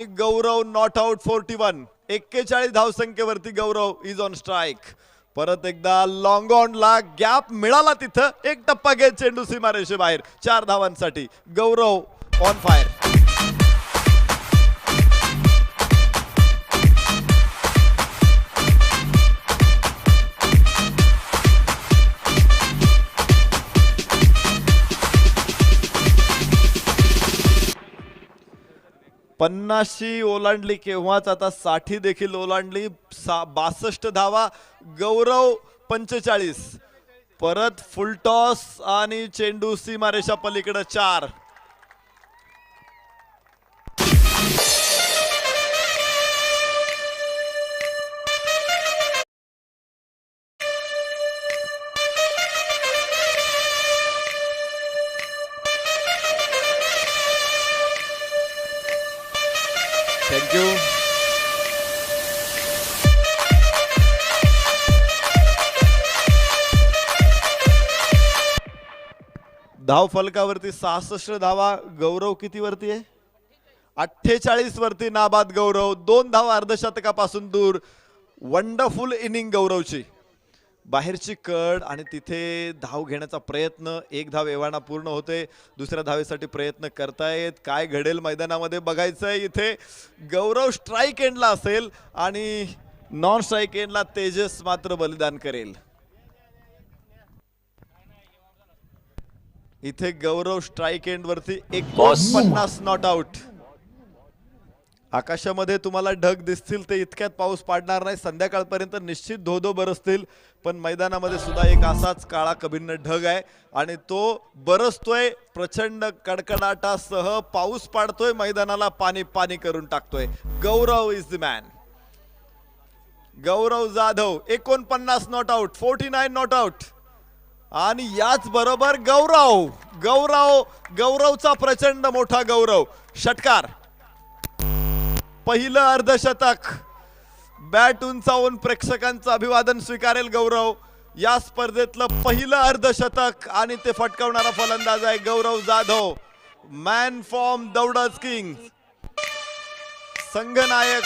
Gaurav not out 41. 41 धावसंख्येवरती गौरव इज ऑन स्ट्राईक. परत एकदा लॉंग ऑन ला गॅप मिळाला तिथं. 1 टप्पा घेत चेंडू सीमारेषे बाहेर 4 धावांसाठी. गौरव ऑन फायर. पन्नाशी ओलांडली केव्हाच, आता 60 देखील ओलांडली. 62 धावा. गौरव 45. परत फुलटॉस आणि चेंडू सीमारेषा पलीकडे 4. थँक्यू. धाव फलकावरती 66 धावा. गौरव किती वरती आहे? 48 वरती नाबाद गौरव. 2 धावा अर्धशतकापासून दूर. वंडरफुल इनिंग गौरवची. बाहेरची कड आणि तिथे धाव घेण्याचा प्रयत्न. 1 धाव एव्हाना पूर्ण होते. दुसऱ्या धावेसाठी प्रयत्न करतायत. काय घडेल मैदानामध्ये बघायचंय. इथे गौरव स्ट्राईक एंडला असेल आणि नॉन स्ट्राईक एंडला तेजस मात्र बलिदान करेल. इथे गौरव स्ट्राईक एंड वरती 49 नॉट आउट. आकाशामध्ये तुम्हाला ढग दिसतील ते इतक्यात पाऊस पाडणार नाही. संध्याकाळपर्यंत निश्चित धोधो बरसतील, पण मैदानामध्ये सुद्धा एक असाच काळा कभिन्न ढग आहे आणि तो बरसतोय. प्रचंड कडकडाटासह पाऊस पाडतोय, मैदानाला पाणी पाणी करून टाकतोय. Gaurav is the man. Gaurav Jadhav 49 not out, 49 not out. आणि याच बरोबर गौरव गौरव गौरवचा प्रचंड मोठा गौरव षटकार. पहिलं अर्धशतक. बॅट उंचावून प्रेक्षकांचं अभिवादन स्वीकारेल गौरव. या स्पर्धेतलं पहिलं अर्धशतक आणि ते फटकावणारा फलंदाज आहे गौरव जाधव. मॅन फॉर्म दौडच किंग, संघनायक.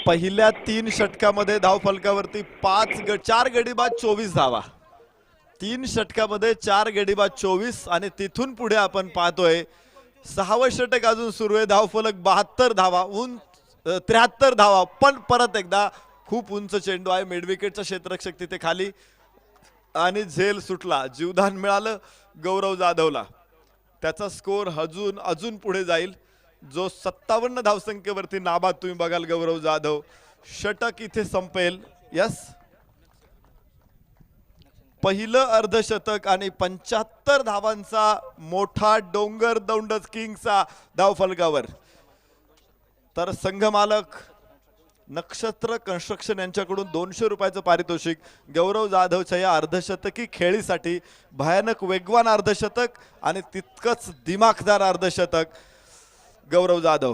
पहिल्या 3 षटकामध्ये धाव फलकावरती 4 गडी बाद 24 धावा. 3 षटकामध्ये 4 गडी बाद 24 आणि तिथून पुढे आपण पाहतोय 6वं षटक अजून सुरू आहे. धाव फलक 72 धावा, 73 धावा. पण परत एकदा खूप उंच चेंडू आहे. मिडविकेटचा क्षेत्ररक्षक तिथे खाली आणि झेल सुटला. जीवदान मिळालं गौरव जाधवला. त्याचा स्कोर अजून पुढे जाईल. जो 57 धावसंख्येवरती नाबाद तुम्ही बघाल गौरव जाधव. षटक इथे संपेल. यस, पहिलं अर्धशतक आणि 75 धावांचा मोठा डोंगर दौंडच किंगचा धाव फलकावर. तर संघमालक नक्षत्र कन्स्ट्रक्शन यांच्याकडून 200 रुपयाचं पारितोषिक गौरव जाधवच्या या अर्धशतकी खेळीसाठी. भयानक वेगवान अर्धशतक आणि तितकंच दिमाखदार अर्धशतक गौरव जाधव.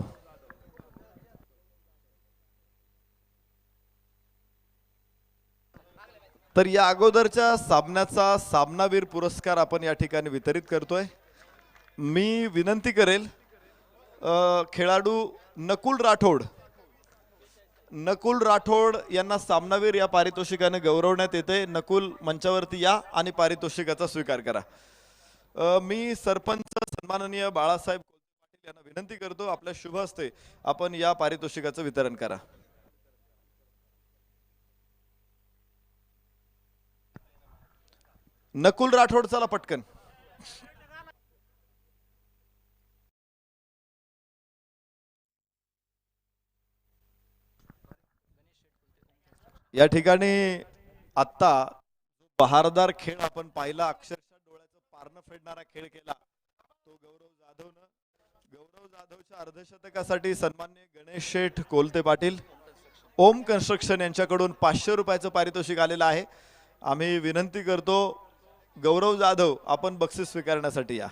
तर या अगोदरच्या सामन्याचा सामनावीर पुरस्कार आपण या ठिकाणी वितरित करतोय. मी विनंती करेल खेळाडू नकुल राठोड यांना सामनावीर या पारितोषिकाने गौरवण्यात येते. नकुल मंचावरती या आणि पारितोषिकाचा स्वीकार करा. मी सरपंच सन्माननीय बाळासाहेब पाटील यांना विनंती करतो आपल्या शुभ हस्ते आपण या पारितोषिकाचं वितरण करा. नकुल राठोड चला पटकन. या ठिकाणी आता बहारदार खेळ आपण पाहिला, अक्षरशः डोळ्याचं पारणं फेडणारा खेळ केला तो गौरव जाधवच्या अर्धशतकासाठी सन्माननीय गणेश शेठ कोलते पाटील ओम कन्स्ट्रक्शन यांच्याकडून 500 रुपयाचं पारितोषिक आलेलं आहे. आम्ही विनंती करतो गौरव जाधव आपण बक्षीस स्वीकारण्यासाठी या.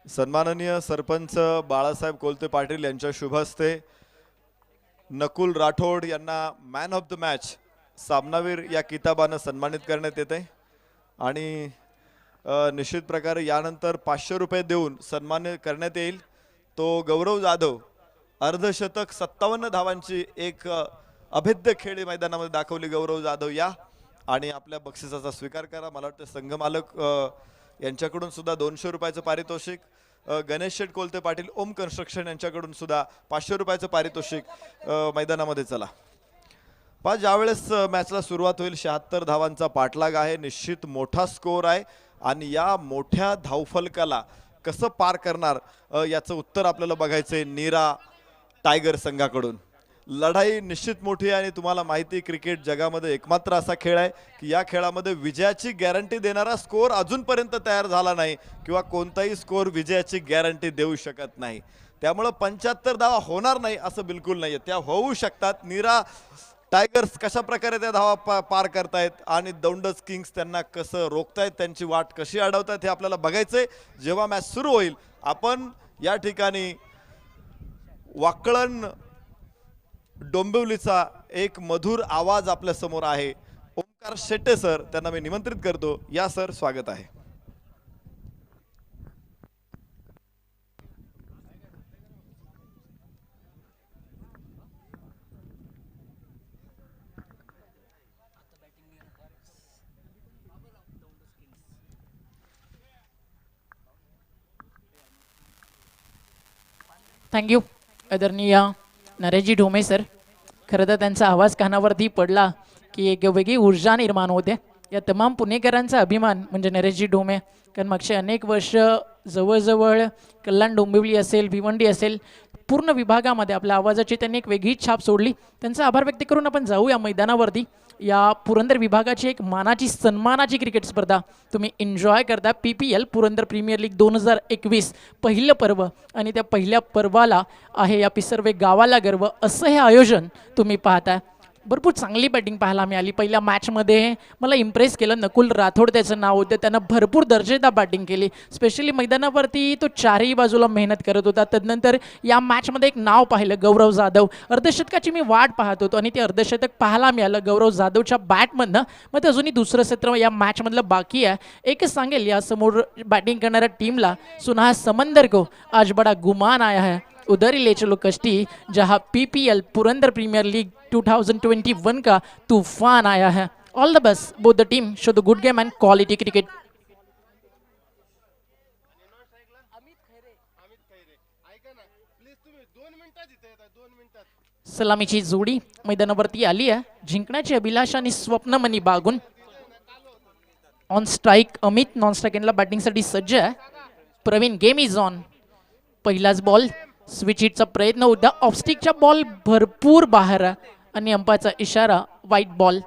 सन्माननीय सरपंच बाळासाहेब कोलते पाटील यांच्या शुभ हस्ते नकुल राठोड यांना मॅन ऑफ द मॅच सामनावीर या किताबानं सन्मानित करण्यात येते. आणि निश्चित प्रकारे यानंतर 500 रुपये देऊन सन्मान करण्यात येईल. तो गौरव जाधव अर्धशतक 57 धावांची एक अभेद्य खेळी मैदानामध्ये दाखवली. गौरव जाधव या आणि आपल्या बक्षिसाचा स्वीकार करा. मला वाटतं संघमालक यांच्याकडून सुद्धा 200 रुपयाचं पारितोषिक. गणेश शेठ कोलते पाटील ओम कन्स्ट्रक्शन यांच्याकडून सुद्धा 500 रुपयाचं पारितोषिक मैदानामध्ये. चला पहा, ज्यावेळेस मॅचला सुरुवात होईल 76 धावांचा पाठलाग आहे. निश्चित मोठा स्कोर आहे आणि या मोठ्या धावफलकाला कसं पार करणार याचं उत्तर आपल्याला बघायचंय नीरा टायगर संघाकडून. लढाई निश्चित मोठी आहे आणि तुम्हाला माहिती क्रिकेट जगामध्ये एकमात्र असा खेळ आहे की या खेळामध्ये विजयाची गॅरंटी देणारा स्कोर अजूनपर्यंत तयार झाला नाही किंवा कोणताही स्कोर विजयाची गॅरंटी देऊ शकत नाही. त्यामुळे 75 धावा होणार नाही असं बिलकुल नाही. त्या होऊ शकतात. नीरा टायगर्स कशा प्रकारे त्या धावा पार करतायत आणि दौंडच किंग्स त्यांना कसं रोखतायत, त्यांची वाट कशी अडवतायत हे आपल्याला बघायचंय जेव्हा मॅच सुरू होईल. आपण या ठिकाणी वाकळण डोंबिवलीचा एक मधुर आवाज आपल्या समोर आहे. ओम ओंकार शेट्टे सर, त्यांना मी निमंत्रित करतो. या सर, स्वागत आहे. थँक्यू आदरणीय नरेशजी ढोमे सर. खरं तर त्यांचा आवाज कानावरती पडला की एक वेगळी ऊर्जा निर्माण होते. या तमाम पुणेकरांचा अभिमान म्हणजे नरेशजी ढोमे. कारण मागचे अनेक वर्ष जवळजवळ कल्याण डोंबिवली असेल, भिवंडी असेल, पूर्ण विभागामध्ये आपल्या आवाजाची त्यांनी एक वेगळीच छाप सोडली. त्यांचा आभार व्यक्त करून आपण जाऊया मैदानावरती. या पुरंदर विभागाची एक मानाची सन्मानाची क्रिकेट स्पर्धा तुम्ही एन्जॉय करता. PPL पुरंदर प्रीमियर लीग 2021 पहिलं पर्व आणि त्या पहिल्या पर्वाला आहे या पिसर्वे गावाला गर्व असं हे आयोजन तुम्ही पाहताय. भरपूर चांगली बॅटिंग पाहायला मिळाली. पहिल्या मॅचमध्ये मला इम्प्रेस केलं. नकुल राठोड त्याचं नाव होतं. त्यानं भरपूर दर्जेदार बॅटिंग केली. स्पेशली मैदानावरती तो चारही बाजूला मेहनत करत होता. तदनंतर या मॅचमध्ये एक नाव पाहिलं, गौरव जाधव. अर्धशतकाची मी वाट पाहत होतो आणि ते अर्धशतक पाहायला मिळालं गौरव जाधवच्या बॅटमधनं. मग अजूनही दुसरं सत्र या मॅचमधलं बाकी आहे. एकच सांगेल, या समोर बॅटिंग करणाऱ्या टीमला सुना समंदर को आज बडा गुमान आया है. उधर ही ले चलो कश्ती, जहां PPL पुरंदर प्रीमियर लीग 2021 का तूफान आया है. All the best both the team. Show the good game and quality cricket. सलामीची जोडी मैदानावरती आली आहे. जिंकण्याची अभिलाषा आणि स्वप्नमनी बागून. On strike Amit, non strike एंडला बॅटिंगसाठी सज्ज आहे. Pravin, game is on. पहिलाच बॉल स्विच हिटचा प्रयत्न होता. ऑफस्टिकचा बॉल भरपूर बाहेर आणि अंपायरचा इशारा वाईट बॉल.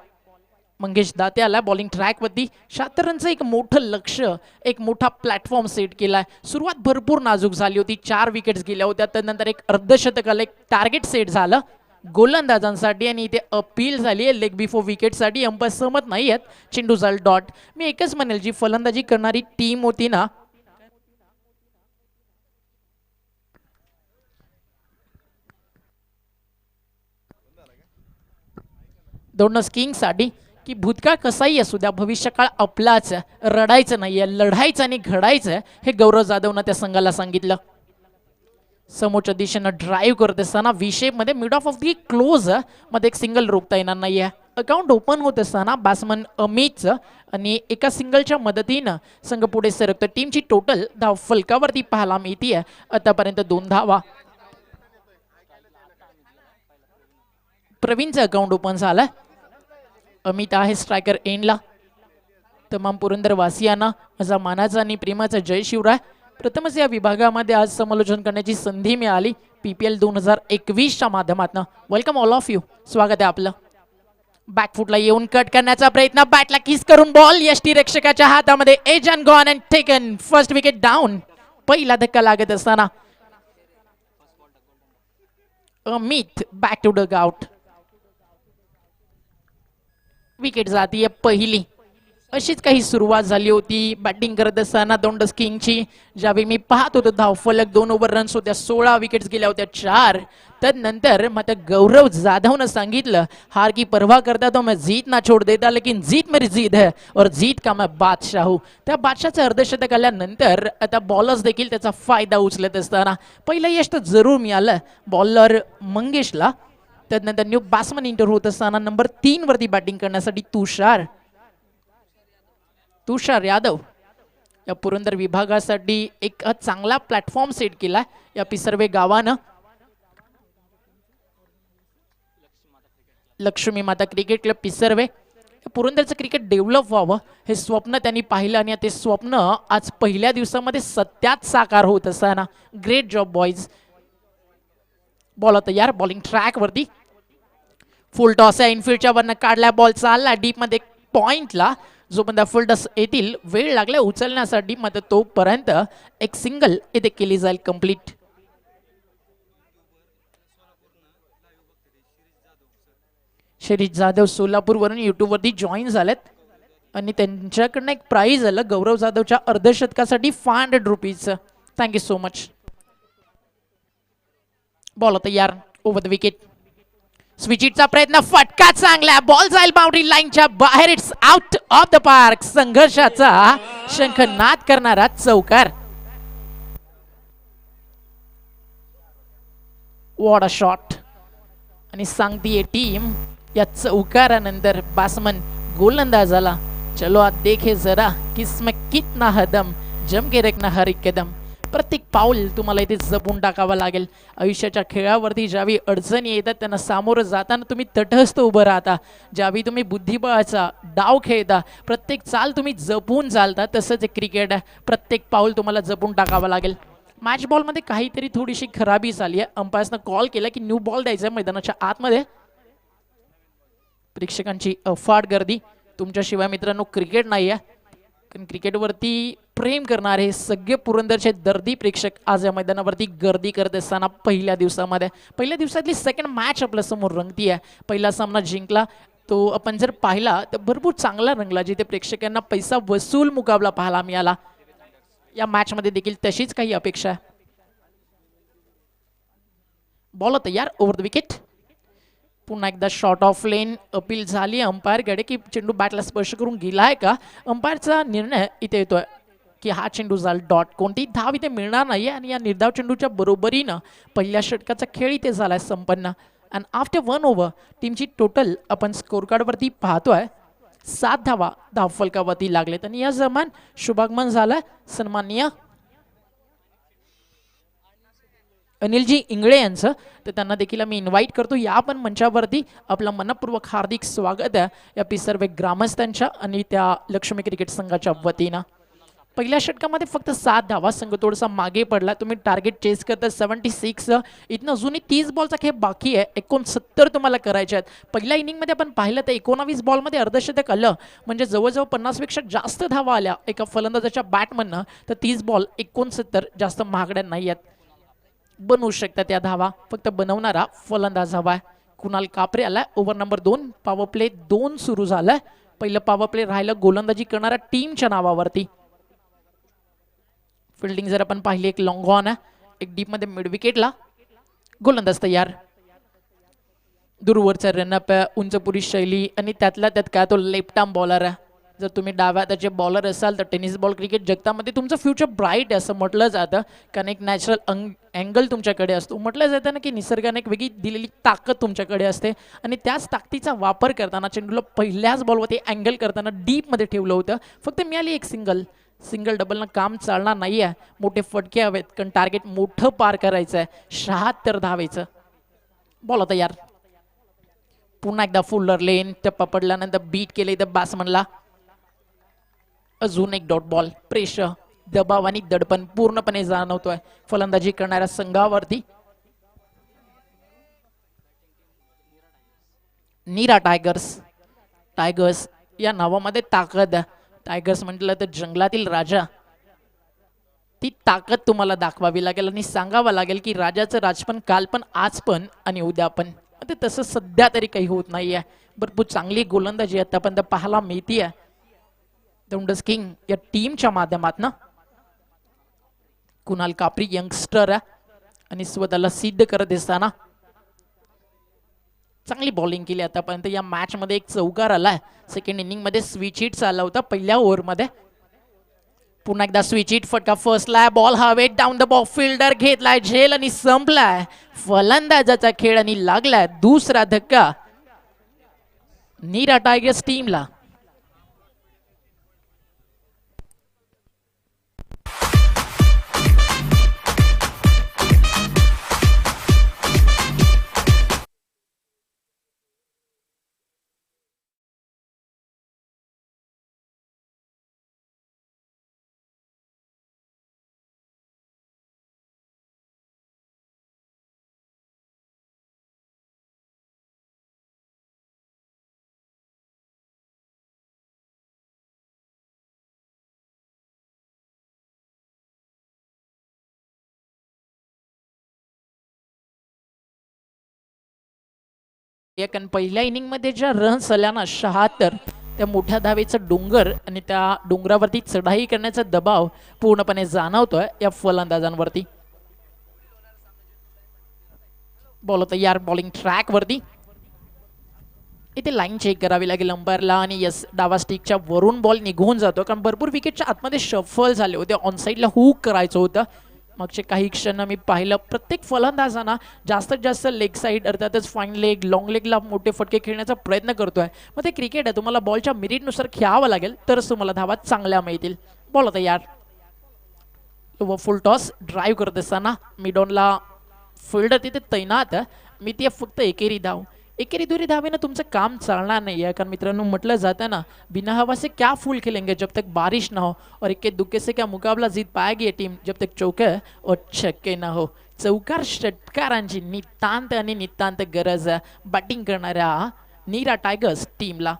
मंगेश दाते आला बॉलिंग ट्रॅकवरती. 76 रनचं एक मोठं लक्ष, एक मोठा प्लॅटफॉर्म सेट केलाय. सुरुवात भरपूर नाजूक झाली होती. 4 विकेट्स गेल्या होत्या. त्यानंतर एक अर्धशतक आलं, एक टार्गेट सेट झालं गोलंदाजांसाठी आणि इथे अपील झाली आहे लेग बिफोर विकेटसाठी. अंपायर सहमत नाही आहेत. चेंडू झाल डॉट. मी एकच म्हणेल, जी फलंदाजी करणारी टीम होती ना, दोनच किंगसाठी की भूतकाळ कसाही असू द्या, भविष्यकाळ आपलाच आहे. रडायचं नाहीये, लढायचं आणि घडायचं हे गौरव जाधवनं त्या संघाला सांगितलं. समोरच्या दिशेनं ड्राईव्ह करत असताना विषेपमध्ये मिड ऑफ दी क्लोज मध्ये एक सिंगल रोखता येणार नाहीये. अकाउंट ओपन होत असताना बॅट्समन अमितचं आणि एका सिंगलच्या मदतीनं संघ पुढे सरकतं. टीमची टोटल धाव फलकावरती पाहायला मिळतीये आतापर्यंत 2 धावा. प्रवीणचं अकाउंट ओपन झालं. अमित आहे स्ट्रायकर एंडला. तमाम पुरंदरवासियांना माझा मानाचा आणि प्रेमाचा जय शिवराय. प्रथमच या विभागामध्ये आज समालोचन करण्याची संधी मिळाली PPL 2021च्या माध्यमातून. Welcome all of you. स्वागत आहे आपलं. बॅकफुटला येऊन कट करण्याचा प्रयत्न, बॅटला किस करून बॉल यष्टीरक्षकाच्या हातामध्ये. Edge and gone and taken. First wicket down. पहिला धक्का लागत असताना Amit back to dugout. Wicket जातीये पहिली. अशीच काही सुरुवात झाली होती बॅटिंग करत असताना दोंडस किंगची. ज्यावेळी मी पाहत होतो धावफलक 2 ओव्हर रन्स होत्या, 16 विकेट्स गेल्या होत्या 4. तदनंतर मात्र गौरव जाधवनं सांगितलं, हार की परवाह करता तो मैं जीत ना छोड़ देता, लेकिन जीत मेरी जीत है और जीत का मैं बादशाह हूं. त्या बादशाहचं अर्धशतक आल्यानंतर आता बॉलर्स देखील त्याचा फायदा उचलत असताना पहिलं यश तर जरूर मिळालं बॉलर मंगेशला. त्यानंतर न्यू बॅट्समन इंटर होत असताना नंबर 3 वरती बॅटिंग करण्यासाठी तुषार यादव या पुरंदर विभागासाठी एक चांगला प्लॅटफॉर्म सेट केला या पिसर्वे गावानं. लक्ष्मी माता क्रिकेट क्लब पिसर्वे. पुरंदरचं क्रिकेट डेव्हलप व्हावं हे स्वप्न त्यांनी पाहिलं आणि ते स्वप्न आज पहिल्या दिवसामध्ये सत्यात साकार होत असताना ग्रेट जॉब बॉयज. बॉल तयार. बॉलिंग ट्रॅक वरती. फुल टॉस आहे. इनफिल्डच्या वरनं काढला बॉल. चालला डीप मध्ये पॉइंटला. जोपर्यंत फुल टॉस येतील वेळ लागला उचलण्यासाठी, मात्र तोपर्यंत एक सिंगल इथे केली जाईल कंप्लीट. शिरीष जाधव सोलापूरवरून युट्यूबवरती जॉईन झालेत आणि त्यांच्याकडनं एक प्राइज आलं गौरव जाधवच्या अर्धशतकासाठी ₹500. Thank you so much. बॉल तयार. Over the wicket. स्विचिटचा प्रयत्न, फटका चांगला, बॉल जाईल बाउंड्री लाईनच्या बाहेर, it's out of the park. संघर्षाचा शंखनाद करणारा चौकार. What a shot. आणि सांगतीये टीम या चौकारानंतर बासमन गोलंदाजाला, चलो आज देखे जरा किसमें कितना हदम, जम के रखना हर एक कदम. प्रत्येक पाऊल तुम्हाला इथे जपून टाकावं लागेल. आयुष्याच्या खेळावरती ज्यावेळी अडचणी येतात त्यांना सामोरं जाताना तुम्ही तटस्थ उभं राहता. ज्यावेळी तुम्ही बुद्धिबळाचा डाव खेळता, प्रत्येक चाल तुम्ही जपून चालता. तसंच एक क्रिकेट आहे, प्रत्येक पाऊल तुम्हाला जपून टाकावं लागेल. मॅच बॉलमध्ये काहीतरी थोडीशी खराबी झाली आहे. अंपायर्सनं कॉल केला की न्यू बॉल द्यायचा आहे मैदानाच्या आतमध्ये. प्रेक्षकांची अफाट गर्दी. तुमच्याशिवाय मित्रांनो क्रिकेट नाही आहे, कारण क्रिकेटवरती प्रेम करणारे सगळे पुरंदरचे दर्दी प्रेक्षक आज या मैदानावरती गर्दी करत असताना पहिल्या दिवसातली सेकंड मॅच आपल्या समोर रंगती आहे. पहिला सामना जिंकला तो आपण जर पाहिला तर भरपूर चांगला रंगला, जिथे प्रेक्षकांना पैसा वसूल मुकाबला पाहायला मिळाला. या मॅच मध्ये देखील तशीच काही अपेक्षा आहे. बॉल तयार, ओव्हर द विकेट. पुन्हा एकदा शॉर्ट ऑफ लेन अपील झाली अंपायरकडे की चेंडू बॅटला स्पर्श करून गेलाय का. अंपायरचा निर्णय इथे येतोय की हा चेंडू झाला डॉट. कोणती धाव इथे मिळणार नाही आणि या निर्धाव चेंडूच्या बरोबरीनं पहिल्या षटकाचा खेळ इथे झालाय संपन्न. अँड आफ्टर 1 ओव्हर टीमची टोटल आपण स्कोर कार्डवरती पाहतोय 7 धावा धावफलकावरती लागलेत. आणि या दरम्यान शुभागमन झालंय सन्माननीय अनिलजी इंगळे यांचं, तर त्यांना देखील मी इन्व्हाइट करतो या पण मंचावरती. आपलं मनपूर्वक हार्दिक स्वागत आहे या सर्व ग्रामस्थांच्या आणि त्या लक्ष्मी क्रिकेट संघाच्या वतीनं. पहिल्या षटकामध्ये फक्त 7 धावा, संघ थोडासा मागे पडला. तुम्ही टार्गेट चेस करता 76. इथनं अजूनही 30 बॉलचा खेळ बाकी आहे. 69 तुम्हाला करायचे आहेत. पहिल्या इनिंगमध्ये आपण पाहिलं तर 19 बॉलमध्ये अर्धशतक आलं, म्हणजे जवळजवळ 50पेक्षा जास्त धावा आल्या एका फलंदाजाच्या बॅटमधनं. तर 30 बॉल 69 जास्त महागड्या नाही आहेत. बनवू शकतात त्या धावा, फक्त बनवणारा फलंदाज हवा आहे. कुणाल कापरे आलाय ओव्हर नंबर 2. पॉवर प्ले 2 सुरू झालाय. पहिलं पॉवर प्ले राहिलं गोलंदाजी करणाऱ्या टीमच्या नावावरती. फिल्डिंग जर आपण पाहिली एक लॉंग ऑन आहे, एक डीप मध्ये मिड विकेटला. गोलंदाज तयार. दूरवरचा रनअप आहे, उंचपुरी शैली आणि त्यातल्या त्यात काय तो लेफ्ट आर्म बॉलर आहे. जर तुम्ही डाव्या हाताचे बॉलर असाल तर टेनिस बॉल क्रिकेट जगतामध्ये तुमचं फ्युचर ब्राईट आहे असं म्हटलं जातं, कारण एक नॅचरल अँगल तुमच्याकडे असतो. म्हटलं जातं ना की निसर्गाने एक वेगळी दिलेली ताकद तुमच्याकडे असते आणि त्याच ताकदीचा वापर करताना चेंडूला पहिल्याच बॉलवरती अँगल करताना डीपमध्ये ठेवलं होतं. फक्त मिळाली एक सिंगल डबलनं काम चालणार नाही आहे. मोठे फटके हवेत, कारण टार्गेट मोठं पार करायचं आहे. 76 धावायचं. बॉल तयार. पुन्हा एकदा फुल्लर लेन टप्पा पडल्यानंतर बीट केले इथं बॅट्समनला. अजून एक डॉट बॉल. प्रेशर, दबाव आणि दडपण पूर्णपणे जाणवतोय फलंदाजी करणाऱ्या संघावरती. नीरा टायगर्स या नावामध्ये ताकद आहे. टायगर्स म्हटलं तर जंगलातील राजा. ती ताकद तुम्हाला दाखवावी लागेल आणि सांगावं लागेल की राजाचं राजपण काल पण, आज पण आणि उद्या पण. ते तसं सध्या तरी काही होत नाहीये. भरपूर चांगली गोलंदाजी आतापर्यंत पाहायला मिळतीये दौंडस किंग या टीमच्या माध्यमातून. कुणाल कापरी यंगस्टर आहे आणि स्वतःला सिद्ध करत असताना चांगली बॉलिंग केली आतापर्यंत. या मॅच मध्ये एक चौकार आलाय. सेकंड इनिंग मध्ये स्विच हिट आला होता पहिल्या ओव्हरमध्ये. पुन्हा एकदा स्विच हिट, फटका फर्स्टला, बॉल हवेत, डाऊन द बॉल, फिल्डर घेतलाय झेल आणि संपलाय फलंदाजाचा खेळ आणि लागलाय दुसरा धक्का नीरा टायगर्स टीमला. कारण पहिल्या इनिंग मध्ये ज्या रन्स आल्या ना 76, त्या मोठ्या धावेचं डोंगर आणि त्या डोंगरावरती चढाई करण्याचा दबाव पूर्णपणे जाणवतोय या फलंदाजांवरती. बॉल तयार, बॉलिंग ट्रॅक वरती. इथे लाईन चेक करावी लागेल अंपायरला आणि यस डावा स्टिकच्या वरून बॉल निघून जातो कारण भरपूर विकेटच्या आतमध्ये शफल झाले होते ऑन साईडला हुक करायचं होतं. मागचे काही क्षण मी पाहिलं प्रत्येक फलंदाजांना जास्तीत जास्त लेग साईड अर्थातच फाईन लेग लॉंग लेगला मोठे फटके खेळण्याचा प्रयत्न करतोय. मग ते क्रिकेट आहे तुम्हाला बॉलच्या मिरिटनुसार खेळावं लागेल तरच तुम्हाला धावा चांगल्या मिळतील. बॉल आता यार व फुल टॉस ड्राईव्ह करत असताना मिडॉनला फिल्डर तिथे तैनात मी ती फक्त एकेरी धाव एकेरी दुरी धावेनं तुमचं काम चालणार नाही आहे कारण मित्रांनो म्हटलं जातं ना बिना हवा से क्या फूल खेलेंगे जब तक बारिश ना हो और इक्के दुक्के से क्या मुकाबला जीत पाएगी ये टीम जब तक चौके और छक्के ना हो. चौकार षटकारांची नितांत आणि नितांत गरज बॅटिंग करणाऱ्या नीरा टायगर्स टीमला.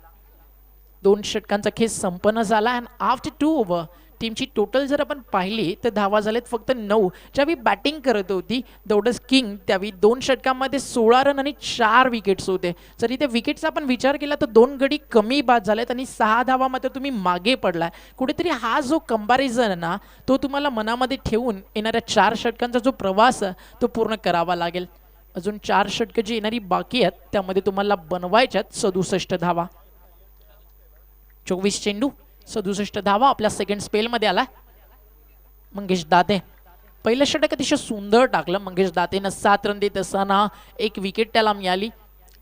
2 षटकांचा खेळ संपन्न झाला आणि आफ्टर 2 ओव्हर टीमची टोटल जर आपण पाहिली तर धावा झालेत फक्त 9. ज्यावेळी बॅटिंग करत होती दौडस किंग त्यावेळी 2 षटकांमध्ये 16 रन आणि 4 विकेट्स होते. जर इथे विकेटचा आपण विचार केला तर 2 गडी कमी बाद झालेत आणि 6 धावा मात्र तुम्ही मागे पडलाय. कुठेतरी हा जो कंपॅरिझन ना तो तुम्हाला मनामध्ये ठेवून येणाऱ्या 4 षटकांचा जो प्रवास तो पूर्ण करावा लागेल. अजून 4 षटकं जी येणारी बाकी आहेत त्यामध्ये तुम्हाला बनवायच्यात 67 धावा. 24 चेंडू 67 धावा आपल्या सेकंड स्पेलमध्ये आला. मंगेश दाते पहिलं षटक अतिशय सुंदर टाकलं. मंगेश दातेनं 7 रन देत असताना 1 विकेट त्याला मिळाली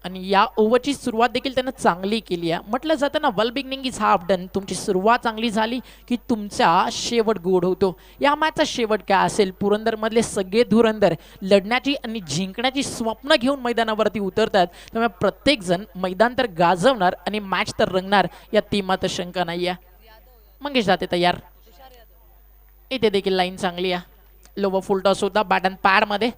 आणि या ओव्हरची सुरुवात देखील त्यानं चांगली केली आहे. म्हटलं जातं ना वेल बिगिनिंग इज हाफ डन. तुमची सुरुवात चांगली झाली की तुमचा शेवट गोड होतो. या मॅचचा शेवट काय असेल पुरंदरमधले सगळे धुरंदर लढण्याची आणि जिंकण्याची स्वप्न घेऊन मैदानावरती उतरतात. त्यामुळे प्रत्येकजण मैदान तर गाजवणार आणि मॅच तर रंगणार या टीमात शंका नाही आहे. मंगेश जाते तयार. इथे देखील लाईन चांगली आहे. लोवर फुल टॉस होता बॅट अँड पॅडमध्ये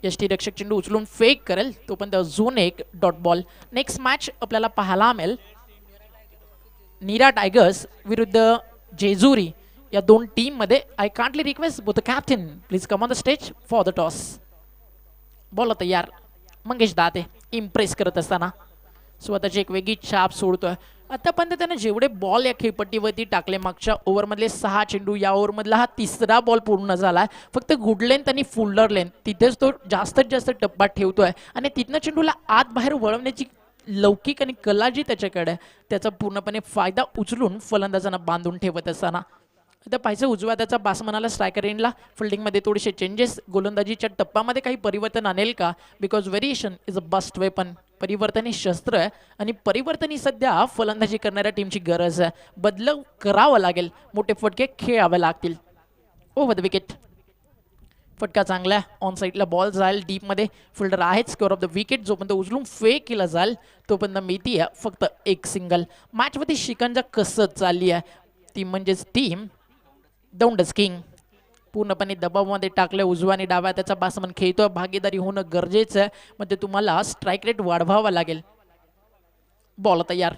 यष्टीरक्षक चेंडू उचलून फेक करेल तोपर्यंत अजून एक डॉट बॉल. नेक्स्ट मॅच आपल्याला पाहायला मिळेल नीरा टायगर्स विरुद्ध जेजुरी या 2 टीममध्ये. I kindly request both the captain please come on the stage for the toss. Ball तयार. मंगेश दाते इम्प्रेस करत असताना स्वतःची एक वेगळी छाप सोडतोय. आतापर्यंत त्याने जेवढे बॉल या खेळपट्टीवरती टाकले मागच्या ओव्हरमधले 6 चेंडू या ओव्हरमधला हा 3रा बॉल पूर्ण झाला. फक्त गुड लेंथ आणि फुल्डर लेंथ तिथेच तो जास्तीत जास्त टप्पा ठेवतोय आणि तिथनं चेंडूला आत बाहेर वळवण्याची लौकिक आणि कला जी त्याच्याकडे त्याचा पूर्णपणे फायदा उचलून फलंदाजांना बांधून ठेवत असताना आता पाहिजे उजव्या त्याचा बासमनाला स्ट्रायकर एंडला फिल्डिंगमध्ये थोडेसे चेंजेस गोलंदाजीच्या टप्प्यामध्ये काही परिवर्तन आणेल का because variation is a best weapon. परिवर्तन ही शस्त्र आहे आणि परिवर्तन ही सध्या फलंदाजी करणाऱ्या टीमची गरज आहे. बदलाव करावं लागेल मोठे फटके खेळावे लागतील. ओव्हर द विकेट फटका चांगला आहे. ऑन साईडला बॉल जाईल डीपमध्ये फिल्डर आहेच स्कोअर ऑफ द विकेट. जोपर्यंत उचलून फेक केला जाईल तोपर्यंत मिळती आहे फक्त 1 सिंगल. मॅचमध्ये शिकंजा कसं चालली आहे ती म्हणजेच टीम दौंडस किंग पूर्णपणे दबावामध्ये टाकलं. उजवा आणि डाव्या त्याचा बासमन खेळतोय. भागीदारी होणं गरजेचं आहे. मग ते तुम्हाला स्ट्राईक रेट वाढवावा लागेल. बॉल तयार.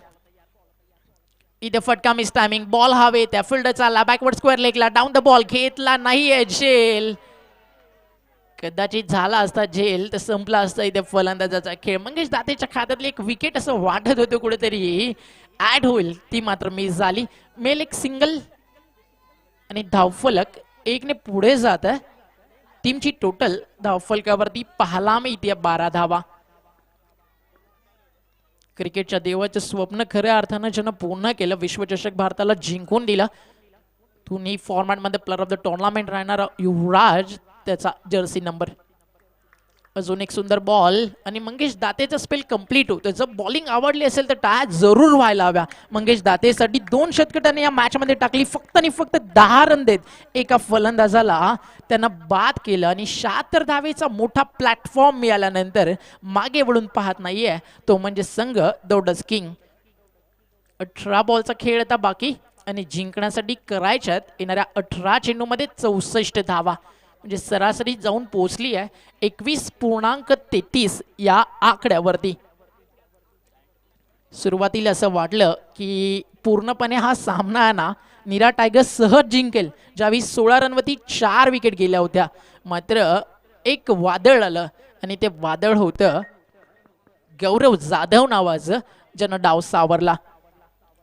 इथे फटका मिस टायमिंग बॉल हवे त्या फिल्डर चालला बॅकवर्ड स्क्वेअर लेगला डाऊन द बॉल घेतला नाहीये झेल. कदाचित झाला असता झेल तर संपला असता इथे फलंदाजाचा खेळ. मंगेश दातेच्या खात्यातली एक विकेट असं वाटत होतं कुठेतरी ऍड होईल ती मात्र मिस झाली. मेल एक सिंगल आणि धावफलक 1 ने पुढे जात आहे. टीमची टोटल धावफलकावरती पाहायला मिळते 12 धावा. क्रिकेटच्या देवाचं स्वप्न खऱ्या अर्थानं ज्यानं पूर्ण केलं विश्वचषक भारताला जिंकून दिला. दोन्ही फॉर्मॅटमध्ये प्लेअर ऑफ द टुर्नामेंट राहणारा युवराज त्याचा जर्सी नंबर. अजून एक सुंदर बॉल आणि मंगेश दातेचा स्पेल कंप्लीट होतो. जर बॉलिंग आवडली असेल तर टाळ्या जरूर व्हायला हव्या. मंगेश दातेसाठी 2 शतकं त्याने या मॅचमध्ये टाकली. फक्त आणि फक्त 10 रन देत एका फलंदाजाला त्यांना बाद केलं आणि 76 धावेचा मोठा प्लॅटफॉर्म मिळाल्यानंतर मागे वळून पाहत नाहीये तो म्हणजे संघ दौडस किंग. 18 बॉलचा खेळ आता बाकी आणि जिंकण्यासाठी करायच्यात येणाऱ्या 18 चेंडूमध्ये 64 धावा म्हणजे सरासरी जाऊन पोहोचली आहे 21.33 या आकड्यावरती. सुरुवातीला असं वाटलं की पूर्णपणे हा सामना आहे ना नीरा टायगर्स सहज जिंकेल ज्यावेळी 16 रनवरती 4 विकेट गेल्या होत्या. मात्र एक वादळ आलं आणि ते वादळ होतं गौरव जाधव नावाचं ज्यानं डाव सावरला.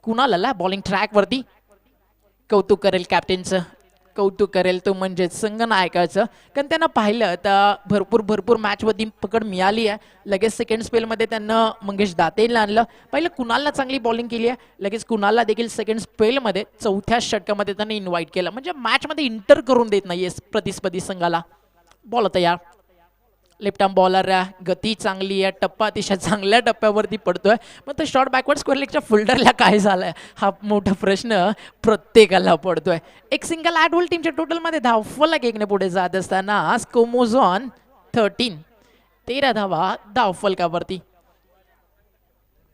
कुणाल आला बॉलिंग ट्रॅकवरती. कौतुक करेल कॅप्टनचं. कौतुक करेल तो म्हणजे संघनायकाचं, कारण त्यांना पाहिलं तर भरपूर मॅचमध्ये पकड मिळाली आहे. लगेच सेकंड स्पेलमध्ये त्यांना मंगेश दातेला आणलं. पहिलं कुणालला चांगली बॉलिंग केली आहे, लगेच कुणालला देखील सेकंड स्पेलमध्ये चौथ्या षटकामध्ये त्यांनी इन्व्हाइट केलं. म्हणजे मॅचमध्ये इंटर करून देत नाहीये प्रतिस्पर्धी संघाला. बॉल तयार, लेफ्ट आर्म बॉलर आहे, गती चांगली आहे, टप्पा अतिशय चांगल्या टप्प्यावरती पडतोय. मग तर शॉर्ट बॅकवर्ड स्क्वेअर लेगच्या फिल्डरला काय झालंय हा मोठा प्रश्न प्रत्येकाला पडतोय. एक सिंगल ॲडवल टीमच्या टोटलमध्ये धावफलक एकने पुढे जात असताना स्कोमोझॉन 13 धावा धावफलकावरती.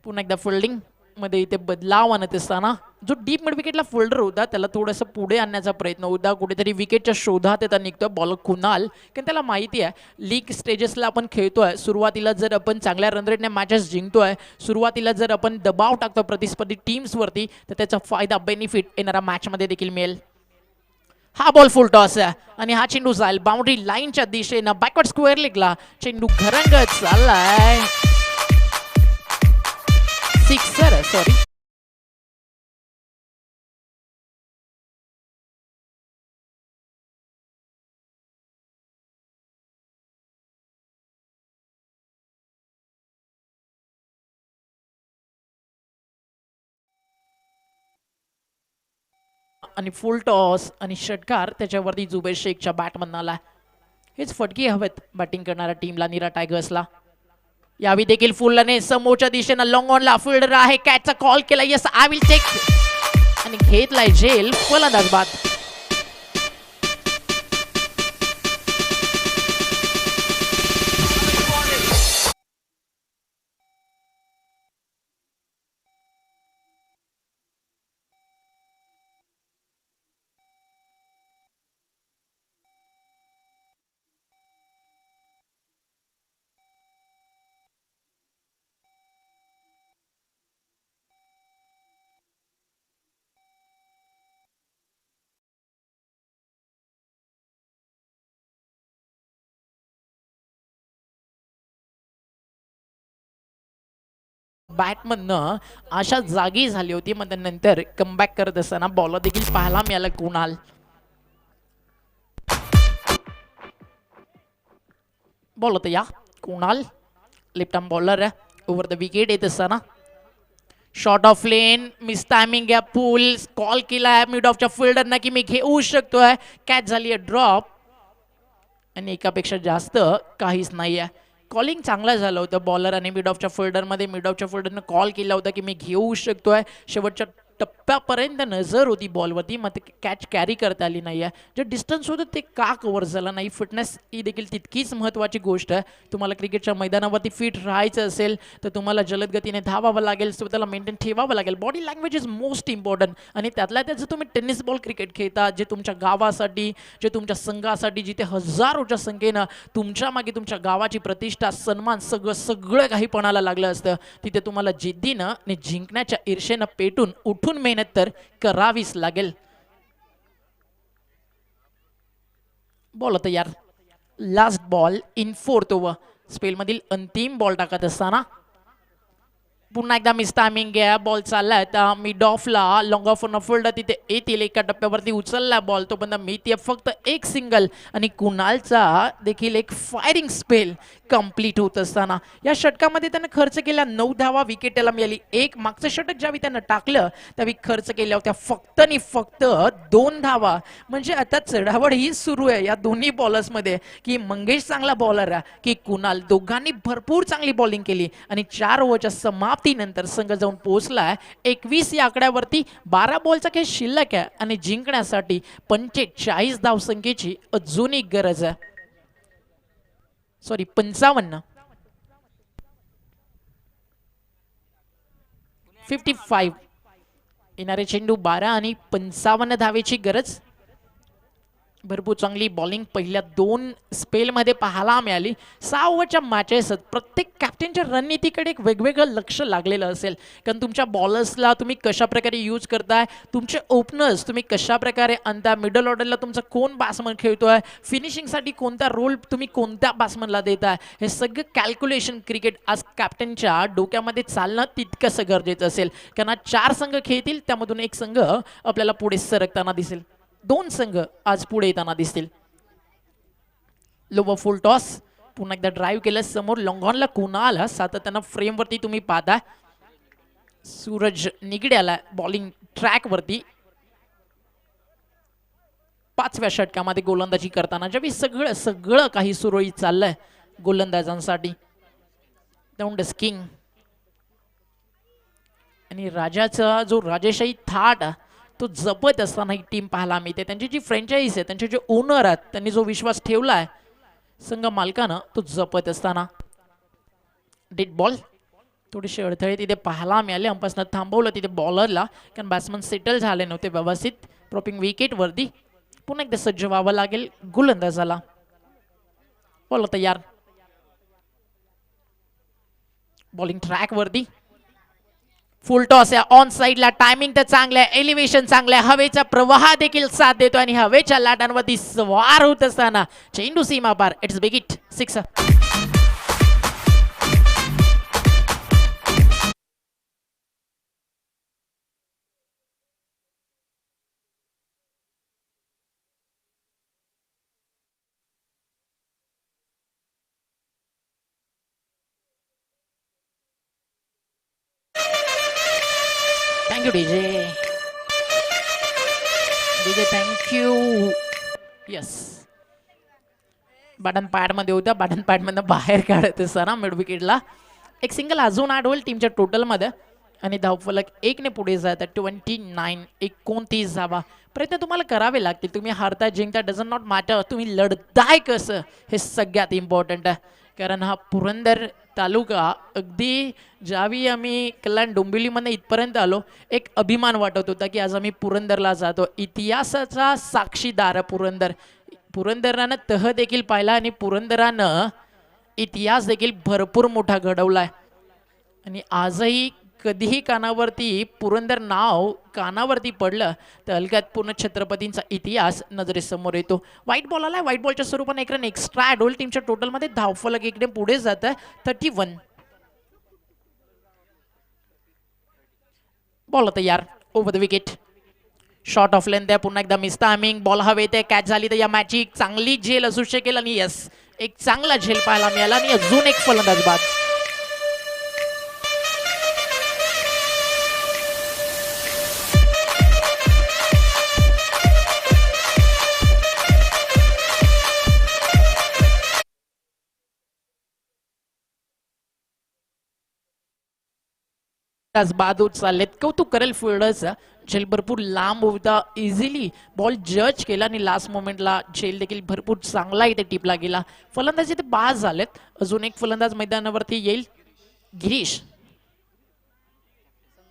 पुन्हा एकदा फिल्डिंग मध्ये इथे बदलाव आणत असताना जो डीप मिड विकेटला फोल्डर होता त्याला थोडंसं पुढे आणण्याचा प्रयत्न होता. कुठेतरी विकेटच्या शोधात येता निघतोय बॉलर कुणाल, कारण त्याला माहिती आहे लीग स्टेजेसला आपण खेळतोय. सुरुवातीला जर आपण चांगल्या रन रेटने मॅचेस जिंकतोय, सुरुवातीला जर आपण दबाव टाकतो प्रतिस्पर्धी टीम्सवरती, तर त्याचा फायदा बेनिफिट येणाऱ्या मॅचमध्ये देखील मिळेल. हा बॉल फुल टॉस आहे आणि हा चेंडू जाईल बाउंड्री लाईनच्या दिशेनं बॅकवर्ड स्क्वेअर लेगला. चेंडू घरंगत चाललाय, सिक्सर सॉरी. आणि फुल टॉस आणि षटकार त्याच्यावरती जुबेर शेखच्या बॅटमधनं आला. हेच फटके हवेत बॅटिंग करणाऱ्या टीमला, नीरा टायगर्सला. यावी देखील फुलने समोरच्या दिशेनं लॉंग ऑनला फिल्डर आहे, कॅचचा कॉल केला, यस आय विल टेक, आणि घेतलाय झेल फलंदाज बाद. बॅटमधनं अशा जागी झाली होती, मग त्यानंतर कमबॅक करत असताना बॉलर देखील पाहायला मिळाला कुणाल. बॉल होतं या कुणाल, लेफ्ट आर्म बॉलर आहे, ओव्हर द विकेट येत असताना short of lane, miss timing आहे, पूल कॉल केलाय मिड ऑफच्या फिल्डरना की मी घेऊ शकतोय, कॅच झाली आहे ड्रॉप, आणि एकापेक्षा जास्त काहीच नाही आहे. कॉलिंग चांगलं झालं होतं बॉलर आणि मिड ऑफच्या फिल्डरमध्ये. मिड ऑफच्या फिल्डरनं कॉल केला होता की मी घेऊ शकतोय, शेवटच्या टप्प्यापर्यंत नजर होती बॉलवरती, मग ते कॅच कॅरी करता आली नाही आहे. जे डिस्टन्स होतं ते का कव्हर झालं नाही. फिटनेस ही देखील तितकीच महत्त्वाची गोष्ट आहे. तुम्हाला क्रिकेटच्या मैदानावरती फिट राहायचं असेल तर तुम्हाला जलद गतीने धावावं लागेल, स्वतःला मेंटेन ठेवावं लागेल. Body language is most important. आणि त्यातल्या त्यात जर तुम्ही टेनिस बॉल क्रिकेट खेळता, जे तुमच्या गावासाठी, जे तुमच्या संघासाठी, जिथे हजारोच्या संख्येनं तुमच्या मागे तुमच्या गावाची प्रतिष्ठा, सन्मान सगळं काही पणाला लागलं असतं, तिथे तुम्हाला जिद्दीनं आणि जिंकण्याच्या ईर्षेनं पेटून उठून मेहनत तर करावीच लागेल. बॉल तयार, last ball in fourth over. स्पेलमधील अंतिम बॉल टाकत असताना पुन्हा एकदा मिस टायमिंग आहे, बॉल चाललाय आता मिड ऑफला, लॉंग ऑफ ऑन फिल्ड तिथे येतील, एका टप्प्यावरती उचलला बॉल, तो बंदा मिळते फक्त एक सिंगल, आणि कुणालचा देखील एक फायरिंग स्पेल कंप्लीट होत असताना या षटकामध्ये त्यानं खर्च केला 9 धावा, विकेट त्याला मिळाली एक. मागचं षटक ज्यावेळी त्यानं टाकलं त्यावेळी खर्च केल्या होत्या फक्त आणि फक्त 2 धावा. म्हणजे आता चढावड ही सुरू आहे या दोन्ही बॉलर्समध्ये, की मंगेश चांगला बॉलर आहे की कुणाल, दोघांनी भरपूर चांगली बॉलिंग केली, आणि 4 ओव्हरच्या समाप्तीनंतर संघ जाऊन पोहोचलाय 21 या आकड्यावरती. 12 बॉलचा खेळ शिल्लक आहे आणि जिंकण्यासाठी 45 धावसंख्येची अजूनही गरज आहे. सॉरी 55, 55 येणारे चेंडू 12 आणि 55 धावेची गरज. भरपूर चांगली बॉलिंग पहिल्या 2 स्पेलमध्ये पाहायला मिळाली. 6 ओव्हरच्या मॅचेस, प्रत्येक कॅप्टनच्या रणनीतीकडे एक वेगवेगळं लक्ष लागलेलं असेल, कारण तुमच्या बॉलर्सला तुम्ही कशा प्रकारे यूज करताय, तुमचे ओपनर्स तुम्ही कशा प्रकारे आणता, मिडल ऑर्डरला तुमचा कोण बॅट्समन खेळतोय, फिनिशिंगसाठी कोणता रोल तुम्ही कोणत्या बॅट्समनला देताय, हे सगळं कॅल्क्युलेशन क्रिकेट आज कॅप्टनच्या डोक्यामध्ये चालणं तितकंसं गरजेचं असेल. कारण आज 4 संघ खेळतील, त्यामधून एक संघ आपल्याला पुढे सरकताना दिसेल. दोन संघ आज पुढे येताना दिसतील. लोवर फुल टॉस, पुन्हा एकदा ड्राईव्ह केलं समोर लॉंगॉनला कुणाल सातत्यानं फ्रेमवरती तुम्ही पाहता. सूरज निगड्याला बॉलिंग ट्रॅक वरती 5व्या षटकामध्ये गोलंदाजी करताना ज्यावेळी सगळं सगळं काही सुरळीत चाललंय गोलंदाजांसाठी. दौंडस किंग आणि राजाचा जो राजेशाही थाट तो जपत असताना ही टीम पाहायला मिळते. त्यांची जी फ्रँचाईज आहे, त्यांचे जे ओनर आहेत, त्यांनी जो विश्वास ठेवलाय संघ मालकानं तो जपत असताना. डेड बॉल, थोडीशी अडथळे तिथे पाहायला मिळाले. अंपासनं थांबवलं तिथे बॉलरला, कारण बॅट्समन सेटल झाले नव्हते व्यवस्थित. प्रॉपिंग विकेट वरती पुन्हा एकदा सज्ज व्हावं लागेल गोलंदाजाला. बॉल तयार, बॉलिंग ट्रॅक वरती फुल टॉस आहे. ऑन साइडला टायमिंग तर चांगलं आहे, एलिव्हेशन चांगलं आहे, हवेचा प्रवाह देखील साथ देतो आणि हवेच्या लाटांवरती स्वार होत असताना चेंडू सीमा पार. It's big hit, 6. Thank you DJ, DJ thank you. Yes, बटन पॅडमध्ये होता, बटन पॅडमधनं बाहेर काढत असताना मिड विकेटला एक सिंगल अजून ॲड होईल टीमच्या टोटलमध्ये आणि धावफलक 1ने पुढे जात आहे. 29 धावा. प्रयत्न तुम्हाला करावे लागतील. तुम्ही हारता जिंकता डझंट नॉट मॅटर, तुम्ही लढताय कसं हे सगळ्यात इम्पॉर्टंट आहे. कारण हा पुरंदर तालुका अगदी ज्यावेळी आम्ही कल्याण डोंबिवलीमध्ये इथपर्यंत आलो एक अभिमान वाटत होता की आज आम्ही पुरंदरला जातो. इतिहासाचा साक्षीदार पुरंदर. पुरंदरानं तह देखील पाहिला आणि पुरंदरानं इतिहास देखील भरपूर मोठा घडवलाय. आणि आजही कधीही कानावरती पुरंदर नाव कानावरती पडलं तर हलक्यात पूर्ण छत्रपतींचा इतिहास नजरेसमोर येतो. व्हाईट बॉल आलाय, व्हाईट बॉलच्या स्वरूपाने एक रन एक्स्ट्रा ॲड होईल. टीमच्या टोटलमध्ये धावफलक 1ने पुढे जात आहे. 31. बॉल तयार, over the wicket, short of length आहे. पुन्हा एकदा मिस टायमिंग, बॉल हवेत आहे, कॅच झाली तर या मॅचची एक चांगली झेल असू शकेल. आणि यस, एक चांगला झेल पाहायला मिळाला आणि अजून एक फलंदाज बाद. बाद होत चाललेत. कौतुक करेल फिल्डरचा, झेल भरपूर लांब होता, इझिली बॉल जज केला आणि लास्ट मोमेंटला झेल देखील भरपूर चांगला इथे टिपला गेला. फलंदाज इथे बाद झालेत. अजून एक फलंदाज मैदानावरती येईल, गिरीश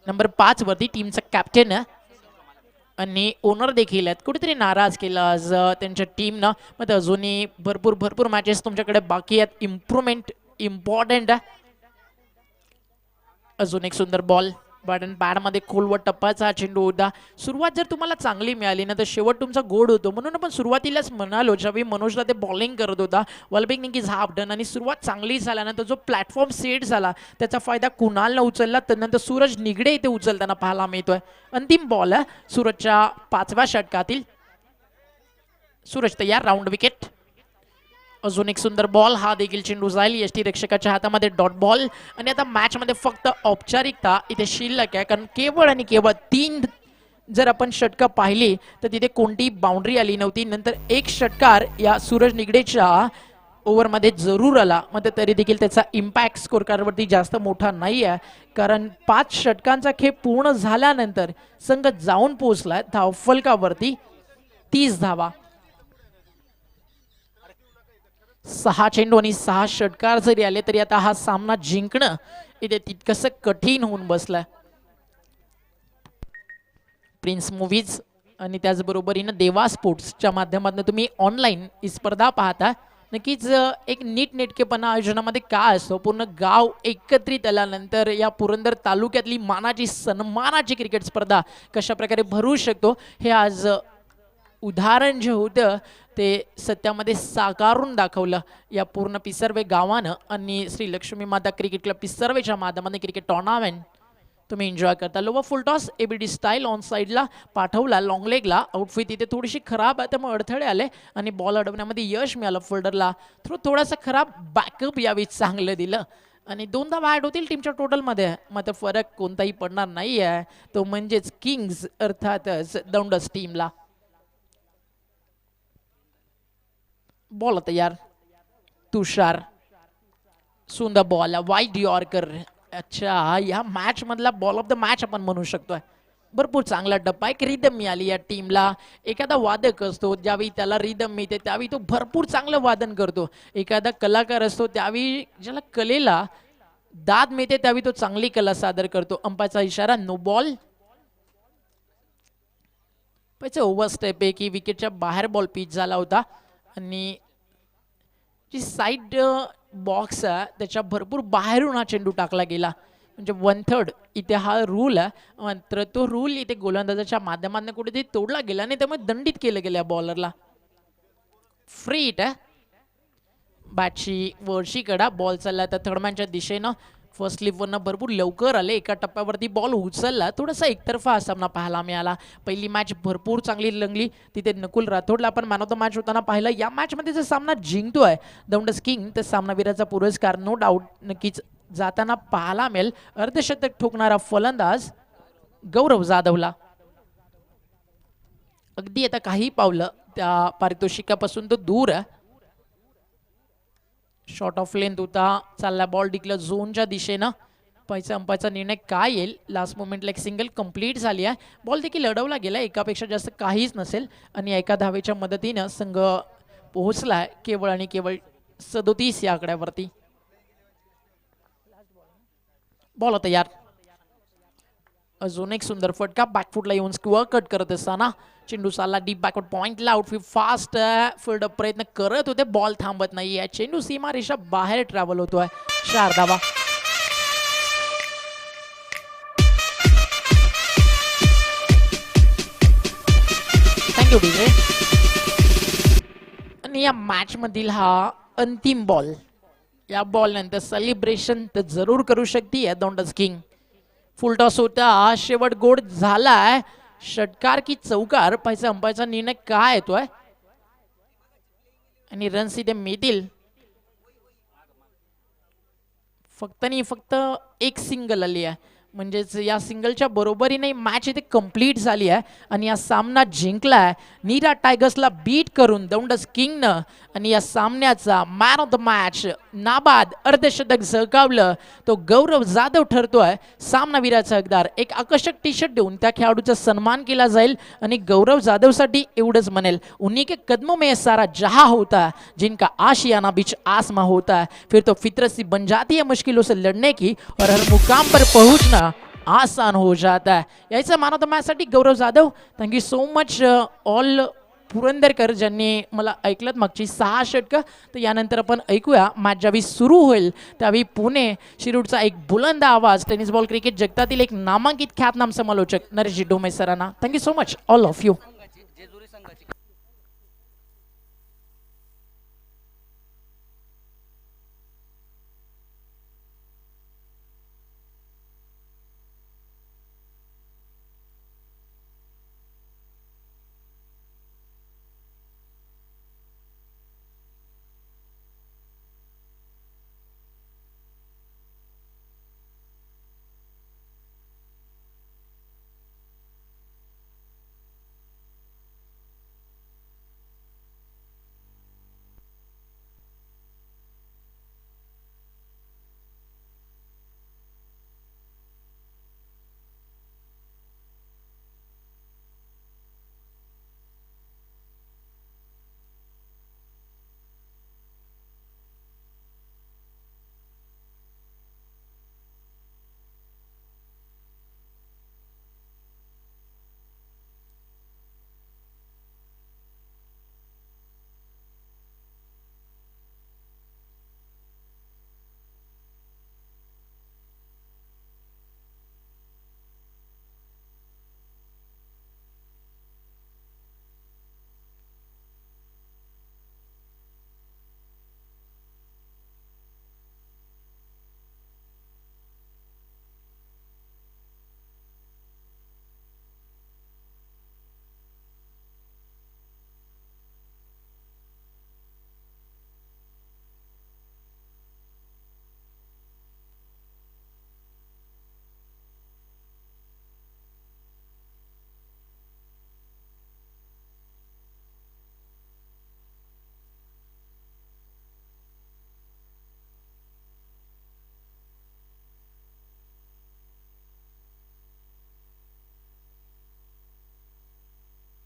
नंबर 5 वरती, टीमचा कॅप्टन आणि ओनर देखील आहेत. कुठेतरी नाराज केला आज त्यांच्या टीमनं. मग अजूनही भरपूर मॅचेस तुमच्याकडे बाकी आहेत. इम्प्रूव्हमेंट इम्पॉर्टंट आहे. अजून एक सुंदर बॉल, बटन पॅडमध्ये खोलवर टप्पाचा चेंडू होता. सुरुवात जर तुम्हाला चांगली मिळाली ना तर शेवट तुमचा गोड होतो. म्हणून आपण सुरुवातीलाच म्हणालो ज्यावेळी मनोजला ते बॉलिंग करत होता वॉलबेक निकीज हाफ डन आणि सुरुवात चांगली झाल्यानंतर जो प्लॅटफॉर्म सेट झाला त्याचा फायदा कुणालनं उचलला. त्यानंतर सूरज निगडे इथे उचलताना पाहायला मिळतोय. अंतिम बॉल आहे सूरजच्या 5व्या षटकातील. सूरज तयार, राऊंड विकेट. अजून एक सुंदर बॉल, हा देखील चेंडू जाईल यष्टी रक्षकाच्या हातामध्ये, डॉट बॉल. आणि आता मॅच मध्ये फक्त औपचारिकता इथे शिल्लक आहे, कारण केवळ आणि केवळ 3 जर आपण षटकं पाहिली तर तिथे कोणतीही बाउंड्री आली नव्हती. नंतर एक षटकार या सूरज निगडेच्या ओव्हरमध्ये जरूर आला, मात्र तरी देखील त्याचा इम्पॅक्ट स्कोर कार्डवरती जास्त मोठा नाही आहे, कारण 5 षटकांचा खेळ पूर्ण झाल्यानंतर संघ जाऊन पोहोचलाय धावफलकावरती 30 धावा. 6 चेंडू आणि 6 षटकार जरी आले तरी आता हा सामना जिंकणं इथे तितकंसं कठीण होऊन बसलाय. प्रिन्स मूवीज आणि त्याचबरोबरीनं देवा स्पोर्ट्सच्या माध्यमातून तुम्ही ऑनलाईन ही स्पर्धा पाहता. नक्कीच एक नीटनेटकेपणा आयोजनामध्ये काय असतो, पूर्ण गाव एकत्रित आल्यानंतर या पुरंदर तालुक्यातली मानाची सन्मानाची क्रिकेट स्पर्धा कशा प्रकारे भरू शकतो हे आज उदाहरण जे होतं ते सत्यामध्ये साकारून दाखवलं या पूर्ण पिसर्वे गावानं. आणि श्री लक्ष्मी माता क्रिकेट क्लब पिसर्वेच्या माध्यमाने क्रिकेट टुर्नामेंट तुम्ही एन्जॉय करता. लोवा फुलटॉस एबीडी स्टाईल ऑन साईडला पाठवला लॉंग लेगला. आउटफिट इथे थोडीशी खराब आहे त्यामुळे अडथळे आले आणि बॉल अडवण्यामध्ये यश मिळालं फोल्डरला. थोडासा खराब बॅकअप यावेळी चांगलं दिलं आणि दोनदा वाईट होतील टीमच्या टोटलमध्ये. मात्र फरक कोणताही पडणार नाही आहे, तो म्हणजेच किंग्स अर्थातच दौंडस टीमला. बॉल तयार. तुषार सुंदर बॉल वाईट यॉर्कर. अच्छा, या मॅच मधला बॉल ऑफ द मॅच आपण म्हणू शकतोय. भरपूर चांगला डब्बा. एक रिदम मिळाली या टीमला. एखादा वादक असतो ज्यावेळी त्याला रिदम मिळते त्यावेळी तो भरपूर चांगलं वादन करतो. एखादा कलाकार असतो त्यावेळी ज्याला कलेला दाद मिळते त्यावेळी तो चांगली कला सादर करतो. अंपायरचा इशारा नो बॉल. पैसे ओव्हर स्टेप आहे की विकेटच्या बाहेर बॉल पिच झाला होता आणि जी साईड बॉक्स आहे त्याच्या भरपूर बाहेरून हा चेंडू टाकला गेला. म्हणजे 1/3 इथे हा रूल आहे. मात्र तो रूल इथे गोलंदाजाच्या माध्यमातून कुठेतरी तोडला गेला आणि त्यामुळे दंडित केलं गेलं बॉलरला. फ्री हिट आहे. बॅटची वरची कडा. बॉल चालला तर थर्डमॅनच्या दिशेनं. फर्स्ट स्लिपवरनं भरपूर लवकर आले. एका टप्प्यावरती बॉल उचलला. थोडासा एकतर्फा हा सामना पाहायला मिळाला. पहिली मॅच भरपूर चांगली रंगली. तिथे नकुल राठोडला आपण मॅन ऑफ द मॅच होताना पाहिलं. या मॅचमध्ये जर सामना जिंकतोय दौंडस किंग तर सामनावीराचा पुरस्कार नो डाऊट नक्कीच जाताना पाहायला मिळेल. अर्धशतक ठोकणारा फलंदाज गौरव जाधवला. अगदी आता काही पावलं त्या पारितोषिकापासून तो दूर आहे. शॉर्ट ऑफ लेंथ होता. चालला बॉल डिक्लेअर झोनच्या दिशेनं. अंपायरचा निर्णय काय येईल. लास्ट मोमेंटला एक सिंगल कंप्लीट झाली आहे. बॉल देखील अडवला गेला. एकापेक्षा जास्त काहीच नसेल आणि एका धावेच्या मदतीनं संघ पोहोचलाय केवळ आणि केवळ 37 या आकड्यावरती. बॉल तयार. अजून एक सुंदर फटका. बॅकफुटला येऊन स्क्वेअर कट करत असताना चेंडू चालला डीप बॅकवर्ड पॉइंटला. आउटफिट फास्ट फील्ड प्रयत्न करत होते. बॉल थांबत नाहीये. चेंडू सीमा रेषा बाहेर ट्रॅव्हल होतोय. 4 धावा. Thank you DJ. आणि या मॅच मधील हा अंतिम बॉल. या बॉल नंतर सेलिब्रेशन तर जरूर करू शकते दौंडस किंग. फुलटॉस होता. शेवट गोड झालाय. षटकार की चौकार पाहिजे. अंपायरचा निर्णय काय येतोय आणि रन्स इथे मिळतील. फक्त एक सिंगल आली आहे. म्हणजेच या सिंगलच्या बरोबरीने मॅच इथे कंप्लीट झाली आहे आणि या सामना जिंकलाय नीरा टायगर्सला बीट करून दौंडस किंगनं. आणि या सामन्याचा मॅन ऑफ द मॅच नाबाद अर्धशतक झळकावलं तो गौरव जाधव ठरतोय सामनावीराचा हकदार. एक आकर्षक टी शर्ट देऊन त्या खेळाडूचा सन्मान केला जाईल आणि गौरव जाधवसाठी एवढंच म्हणेल उन्हीं के कदमों में सारा जहां होता है जिनका आशियाना बीच आसमा होता है. फिर तो फितरत सी बन जाती है मुश्किलों से लड़ने की और हर मुकाम पर पहुंचना आसान हो जाता है. यायचं मॅन ऑफ द मॅच साठी Gaurav Jadhav. Thank you so much all Purandarkar ज्यांनी मला ऐकलं मागची 6 षटकं. तर यानंतर आपण ऐकूया मॅच ज्यावेळी सुरू होईल त्यावेळी पुणे शिरूरचा एक बुलंद आवाज टेनिस बॉल क्रिकेट जगतातील एक नामांकित ख्यातनाम समालोचक नरेशजी डोमे सरांना. Thank you so much all of you.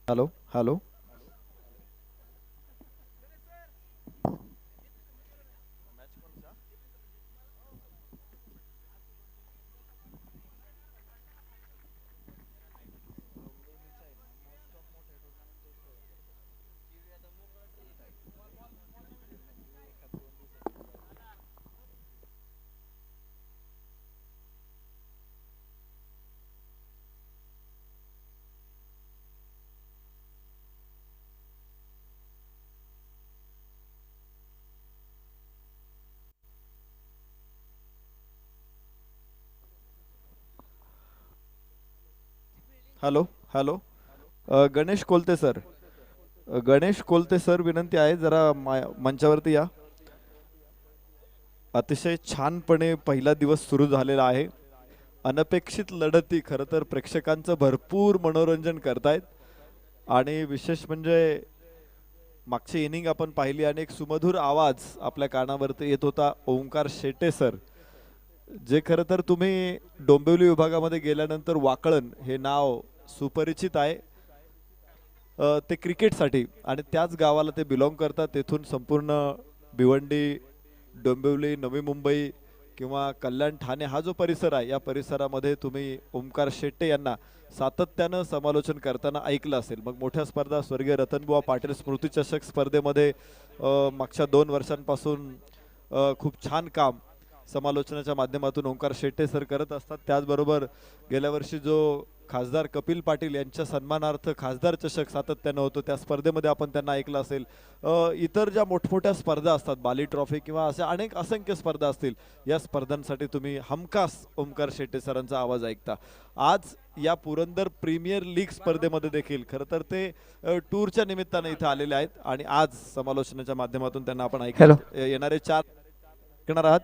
Hello hello. Hello hello. Ganesh Kolte sir. Ganesh Kolte sir, विनंती आहे जरा मंचावरती या. अतिशय छानपणे पहिला दिवस सुरू झालेला आहे. अनपेक्षित लढती खरं तर प्रेक्षकांचं भरपूर मनोरंजन करतायत आणि विशेष म्हणजे मागची इनिंग आपण पाहिली आणि एक सुमधुर आवाज आपल्या कानावरती येत होता ओंकार शेटे सर, जे खरं तर तुम्ही डोंबिवली विभागामध्ये गेल्यानंतर वाकळण हे नाव सुपरिचित आहे ते क्रिकेटसाठी आणि त्याच गावाला ते बिलॉंग करतात. तेथून संपूर्ण भिवंडी, डोंबिवली, नवी मुंबई किंवा कल्याण, ठाणे हा जो परिसर आहे या परिसरामध्ये तुम्ही ओंकार शेट्टे यांना सातत्यानं समालोचन करताना ऐकलं असेल. मग मोठ्या स्पर्धा स्वर्गीय रतनबुवा पाटील स्मृतिचषक स्पर्धेमध्ये मागच्या 2 वर्षांपासून खूप छान काम समालोचनाच्या माध्यमातून ओंकार शेट्टे सर करत असतात. त्याचबरोबर गेल्या वर्षी जो खासदार कपिल पाटील यांच्या सन्मानार्थ खासदार चषक सातत्यानं होतो त्या स्पर्धेमध्ये आपण त्यांना ऐकलं असेल. इतर ज्या मोठमोठ्या स्पर्धा असतात, बाली ट्रॉफी किंवा अशा अनेक असंख्य स्पर्धा असतील, या स्पर्धांसाठी तुम्ही हमखास ओंकार शेट्टे सरांचा आवाज ऐकता. आज या पुरंदर प्रीमियर लीग स्पर्धेमध्ये देखील खरं तर ते टूरच्या निमित्तानं इथे आलेले आहेत आणि आज समालोचनाच्या माध्यमातून त्यांना आपण ऐकलं. येणारे 4 ऐकणार आहात.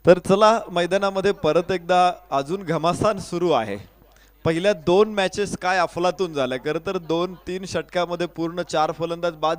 तर चला मैदानामध्ये परत एकदा अजून घमासान सुरू आहे. पहिल्या 2 मॅचेस काय अफलातून झाल्या. खरं तर 2-3 षटकामध्ये पूर्ण 4 फलंदाज बाद